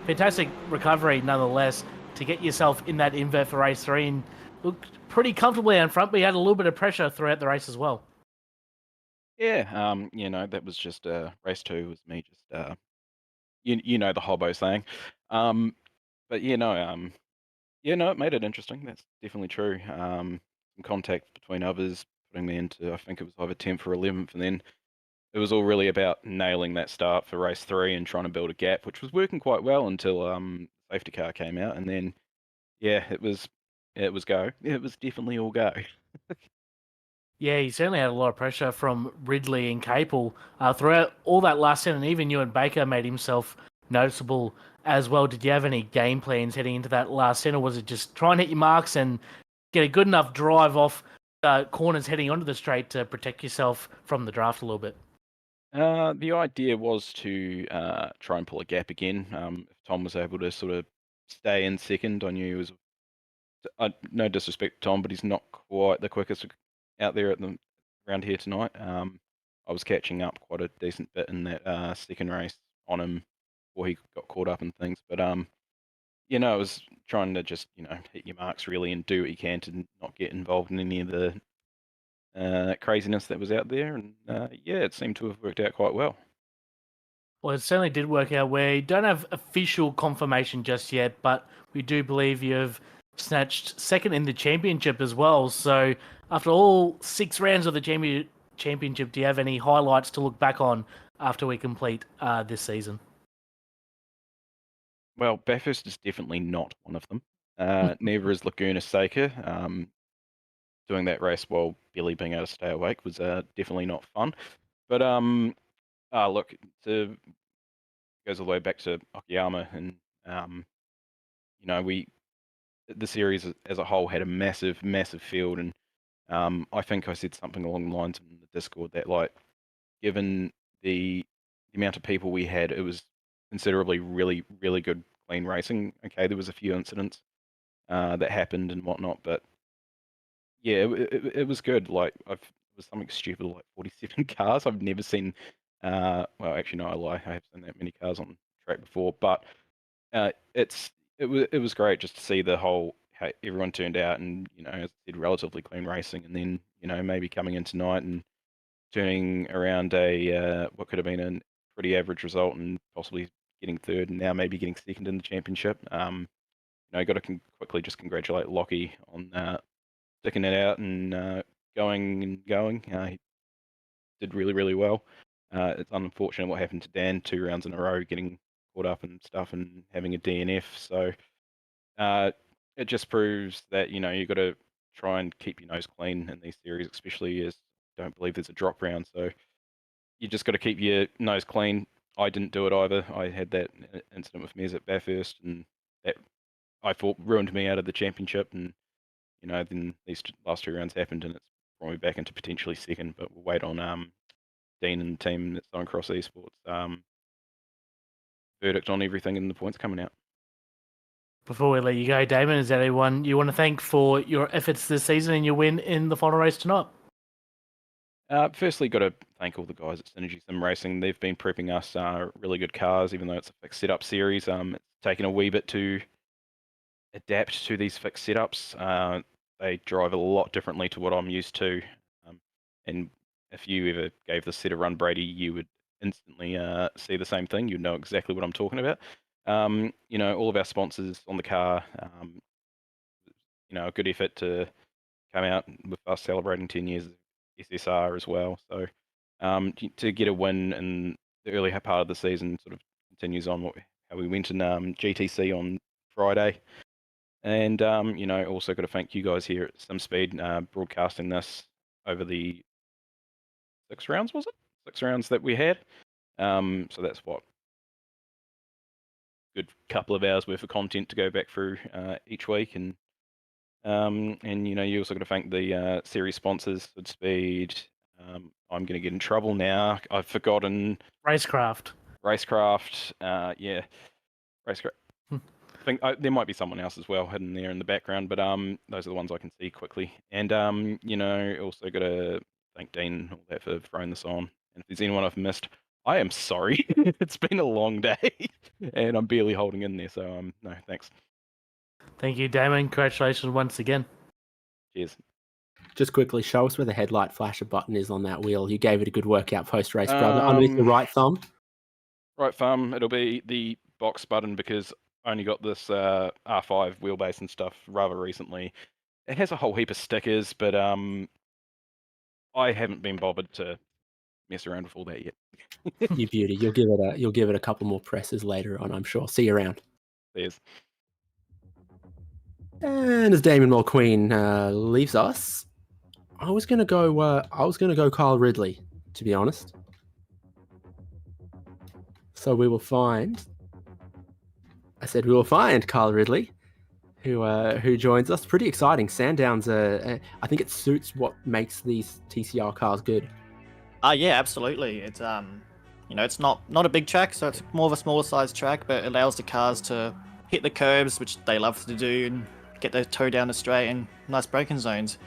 fantastic recovery nonetheless to get yourself in that invert for race 3 and looked pretty comfortably in front, but you had a little bit of pressure throughout the race as well. Yeah, that was just race 2 was me just the hobo saying. But it made it interesting. That's definitely true. Some contact between others, putting me into, I think it was either 10th or 11th, and then it was all really about nailing that start for race 3 and trying to build a gap, which was working quite well until safety car came out, and then it was go. It was definitely all go. Yeah, he certainly had a lot of pressure from Ridley and Capel throughout all that last set, and even Ewan Baker made himself noticeable as well. Did you have any game plans heading into that last set, or was it just try and hit your marks and get a good enough drive off corners heading onto the straight to protect yourself from the draft a little bit? The idea was to try and pull a gap again. If Tom was able to sort of stay in second, I knew he was. No disrespect to Tom, but he's not quite the quickest out there around here tonight. I was catching up quite a decent bit in that second race on him before he got caught up in things. But I was trying to just hit your marks really and do what you can to not get involved in any of the craziness that was out there. And it seemed to have worked out quite well. Well, it certainly did work out. We don't have official confirmation just yet, but we do believe you've snatched second in the championship as well. So after all 6 rounds of the championship, do you have any highlights to look back on after we complete this season? Well, Bathurst is definitely not one of them. Neither is Laguna Seca. doing that race while barely being able to stay awake was definitely not fun. But look, to goes all the way back to Okayama, and the series as a whole had a massive field, and I think I said something along the lines in the Discord that, like, given the amount of people we had, it was considerably really good clean racing. Okay, there was a few incidents that happened and whatnot, but yeah, it was good. Like, it was something stupid like 47 cars. I've never seen. Well, actually, no, I lie. I have seen that many cars on track before, but it was great just to see the whole how everyone turned out, and as I said, relatively clean racing, and then maybe coming in tonight and turning around a what could have been a pretty average result and possibly getting third, and now maybe getting second in the championship. Got to quickly just congratulate Lockie on sticking it out and going. He did really well. It's unfortunate what happened to Dan 2 rounds in a row, getting caught up and stuff and having a DNF. So it just proves that you've got to try and keep your nose clean in these series, especially as I don't believe there's a drop round. So you just got to keep your nose clean. I didn't do it either. I had that incident with Mez at Bathurst, and that I thought ruined me out of the championship. And then these last 2 rounds happened, and it's brought me back into potentially second. But we'll wait on Dean and the team at Southern Cross ESports verdict on everything and the points coming out. Before we let you go, Damon, is there anyone you want to thank for your efforts this season and your win in the final race tonight? Firstly, got to thank all the guys at Synergy Sim Racing. They've been prepping us really good cars, even though it's a fixed setup series. It's taken a wee bit to adapt to these fixed setups. They drive a lot differently to what I'm used to. And if you ever gave this set a run, Brady, you would instantly see the same thing. You'd know exactly what I'm talking about. All of our sponsors on the car, a good effort to come out with us celebrating 10 years of SSR as well. So to get a win in the early part of the season sort of continues on how we went in GTC on Friday. And, also got to thank you guys here at SimSpeed broadcasting this over the 6 rounds, was it? 6 rounds that we had. So that's what? Good couple of hours worth of content to go back through each week. And you also got to thank the series sponsors, Sudspeed. I'm going to get in trouble now. I've forgotten. Racekraft. Yeah. Racekraft. I think there might be someone else as well hidden there in the background, but those are the ones I can see quickly. And also got to thank Dean and all that for throwing this on. And if there's anyone I've missed, I am sorry. It's been a long day, and I'm barely holding in there. So no, thanks. Thank you, Damon. Congratulations once again. Cheers. Just quickly, show us where the headlight flasher button is on that wheel. You gave it a good workout post-race, brother. Underneath your right thumb? Right thumb. It'll be the box button because I only got this R5 wheelbase and stuff rather recently. It has a whole heap of stickers, but I haven't been bothered to mess around with all that yet. You beauty. You'll give it a couple more presses later on, I'm sure. See you around. Cheers. And as Damon Mulqueen leaves us, I was gonna go Kyle Ridley, to be honest. So we will find Kyle Ridley, who joins us. Pretty exciting. Sandown's I think it suits what makes these TCR cars good. Yeah, absolutely. It's it's not a big track, so it's more of a smaller size track, but it allows the cars to hit the curbs, which they love to do, and get their toe down the straight and nice braking zones.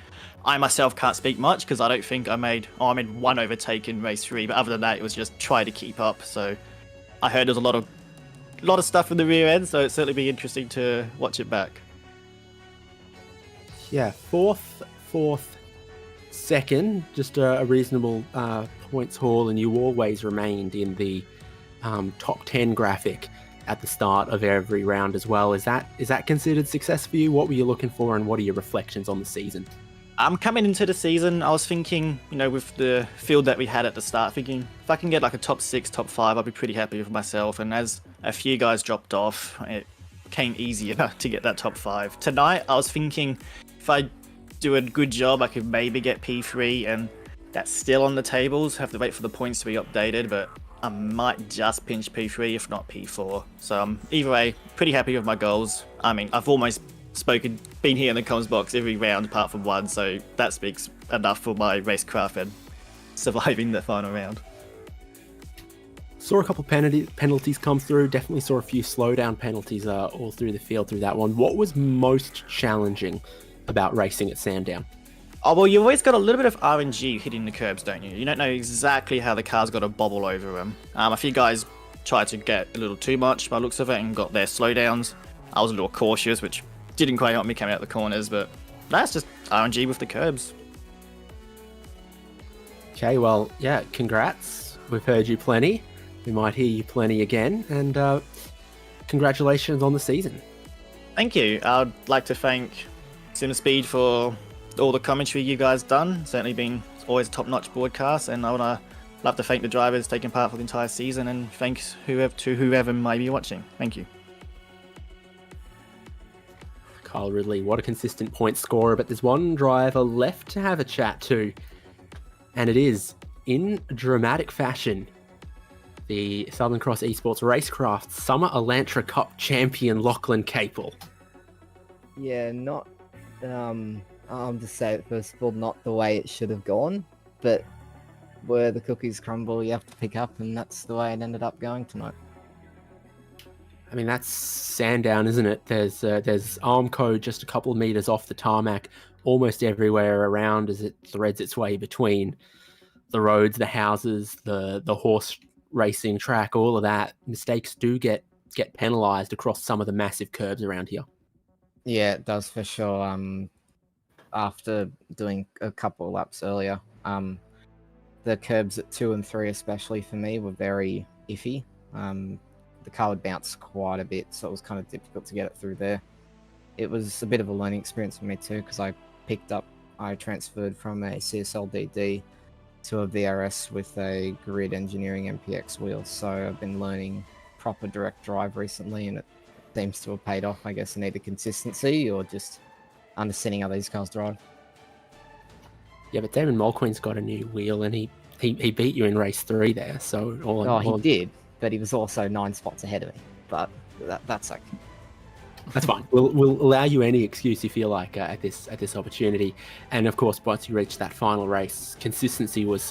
I myself can't speak much because I don't think I made one overtake in race 3, but other than that, it was just try to keep up. So I heard there's a lot of stuff in the rear end, so it'll certainly be interesting to watch it back. Yeah, fourth, second, just a reasonable points haul, and you always remained in the top 10 graphic at the start of every round as well. Is that considered success for you? What were you looking for, and what are your reflections on the season? Coming into the season, I was thinking, with the field that we had at the start, thinking if I can get like a top 6, top 5, I'll be pretty happy with myself. And as a few guys dropped off, it became easier to get that top 5. Tonight, I was thinking if I do a good job, I could maybe get P3, and that's still on the tables. Have to wait for the points to be updated, but I might just pinch P3, if not P4. So either way, pretty happy with my goals. I mean, I've almost been here in the comms box every round apart from one, so that speaks enough for my racecraft and surviving the final round. Saw a couple penalties come through. Definitely saw a few slowdown penalties all through the field through that one. What was most challenging about racing at Sandown? Oh, well, you've always got a little bit of RNG hitting the curbs, don't you? You don't know exactly how the car's got to bobble over them. A few guys tried to get a little too much by the looks of it and got their slowdowns. I was a little cautious, which didn't quite help me coming out the corners, but that's just RNG with the curbs. Okay, well, yeah, congrats. We've heard you plenty. We might hear you plenty again, and congratulations on the season. Thank you. I'd like to thank Sudspeed for all the commentary you guys done. Certainly been always a top-notch broadcast, and I would love to thank the drivers taking part for the entire season, and thanks whoever might be watching. Thank you. Kyle Ridley, what a consistent point scorer, but there's one driver left to have a chat to, and it is, in dramatic fashion, the Southern Cross ESports Racecraft Summer Elantra Cup champion Lachlan Capel. Yeah, not, I'll just say it first of all, not the way it should have gone, but where the cookies crumble, you have to pick up, and that's the way it ended up going tonight. I mean, that's Sandown, isn't it? There's Armco just a couple of meters off the tarmac, almost everywhere around as it threads its way between the roads, the houses, the horse racing track, all of that. Mistakes do get penalized across some of the massive curbs around here. Yeah, it does for sure. After doing a couple of laps earlier, the curbs at 2 and 3, especially for me, were very iffy. The car would bounce quite a bit, so it was kind of difficult to get it through there. It was a bit of a learning experience for me too, because I transferred from a CSL DD to a VRS with a grid engineering MPX wheel, so I've been learning proper direct drive recently, and it seems to have paid off. I guess in either consistency or just understanding how these cars drive. Yeah, but Damon Mulqueen's got a new wheel, and he beat you in race 3 there. So he did, but he was also 9 spots ahead of me. But that's okay. That's fine. We'll allow you any excuse you feel like at this opportunity. And of course, once you reach that final race, consistency was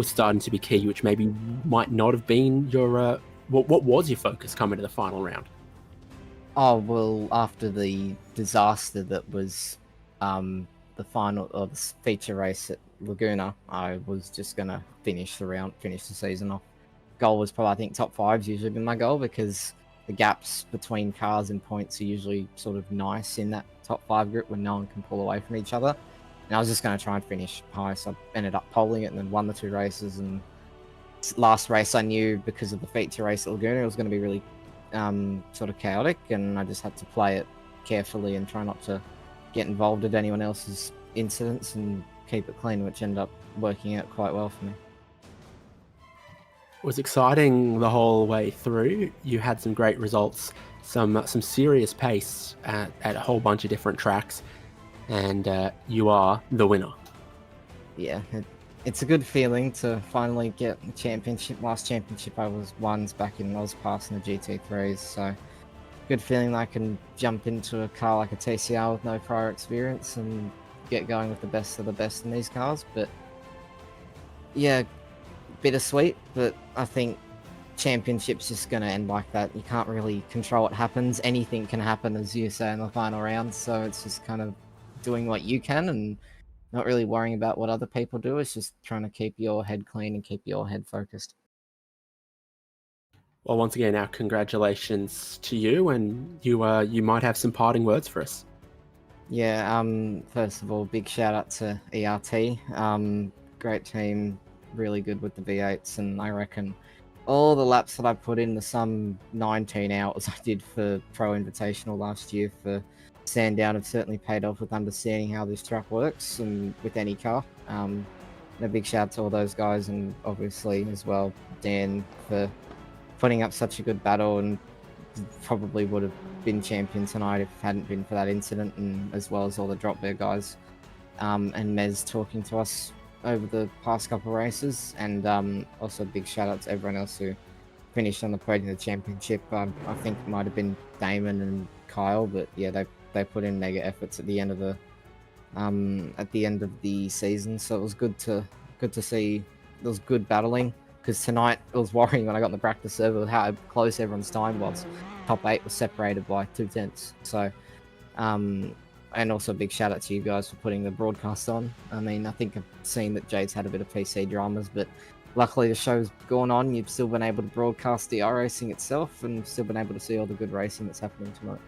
starting to be key, which maybe might not have been your what was your focus coming to the final round? Oh well, after the disaster that was the final or the feature race at Laguna, I was just gonna finish the season off. Goal was probably, I think, top 5's usually been my goal, because the gaps between cars and points are usually sort of nice in that top 5 group when no one can pull away from each other. And I was just going to try and finish high, so I ended up polling it and then won the 2 races. And last race I knew, because of the feature race at Laguna, it was going to be really sort of chaotic, and I just had to play it carefully and try not to get involved in anyone else's incidents and keep it clean, which ended up working out quite well for me. It was exciting the whole way through. You had some great results, some serious pace at a whole bunch of different tracks, and you are the winner. Yeah, it's a good feeling to finally get the championship. Last championship I was back in Ozpass in the GT3s, so good feeling that I can jump into a car like a TCR with no prior experience and get going with the best of the best in these cars. But yeah, bittersweet, but I think championship's just going to end like that. You can't really control what happens. Anything can happen, as you say, in the final round, so it's just kind of doing what you can and not really worrying about what other people do. It's just trying to keep your head clean and keep your head focused. Well, once again, our congratulations to you, and you might have some parting words for us. Yeah, first of all, big shout out to ERT. Great team, really good with the V8s, and I reckon all the laps that I put in, the some 19 hours I did for Pro Invitational last year for Sandown, have certainly paid off with understanding how this track works and with any car. And a big shout out to all those guys, and obviously as well Dan for putting up such a good battle, and probably would have been champion tonight if it hadn't been for that incident, and as well as all the drop bear guys. and Mez talking to us over the past couple of races, and also a big shout out to everyone else who finished on the podium of the championship. I think it might have been Damon and Kyle, but yeah, they put in mega efforts at the end of the season, so it was good to see. It was good battling, because tonight it was worrying when I got on the practice server with how close everyone's time was. Top 8 was separated by 2/10. So, and also a big shout out to you guys for putting the broadcast on. I mean, I think I've seen that Jade's had a bit of PC dramas, but luckily the show's gone on. You've still been able to broadcast the iRacing itself, and still been able to see all the good racing that's happening tonight.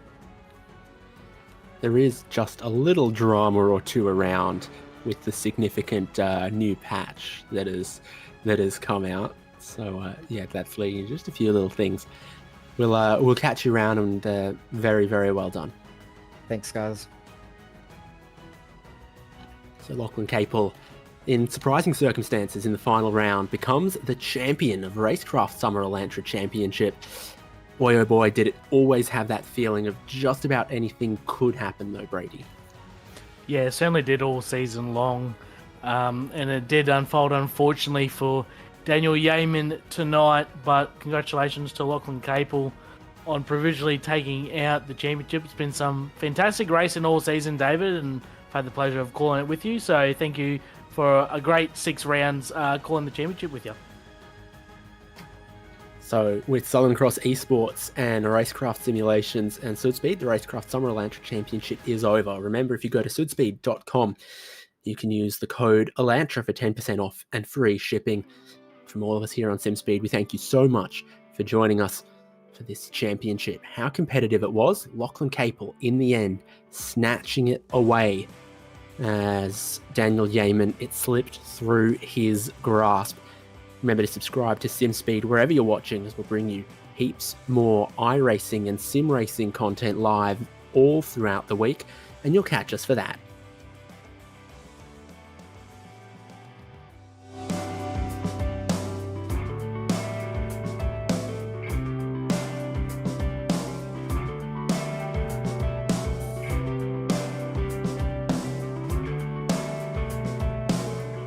There is just a little drama or two around with the significant new patch that has come out. So yeah, that's leading just a few little things. We'll catch you around, and very, very well done. Thanks, guys. So Lachlan Capel, in surprising circumstances in the final round, becomes the champion of Racecraft Summer Elantra Championship. Boy, oh boy, did it always have that feeling of just about anything could happen though, Brady. Yeah, it certainly did all season long. And it did unfold, unfortunately, for Daniel Yeaman tonight. But congratulations to Lachlan Capel on provisionally taking out the championship. It's been some fantastic racing all season, David, and I've had the pleasure of calling it with you. So thank you for a great 6 rounds calling the championship with you. So with Southern Cross ESports and Racekraft Simulations and Sudspeed, the Racecraft Summer Elantra Championship is over. Remember, if you go to sudspeed.com, you can use the code Elantra for 10% off and free shipping. From all of us here on SimSpeed, we thank you so much for joining us for this championship. How competitive it was. Lachlan Capel, in the end, snatching it away as Daniel Yeaman, it slipped through his grasp. Remember to subscribe to SimSpeed wherever you're watching, as we'll bring you heaps more iRacing and sim racing content live all throughout the week, and you'll catch us for that.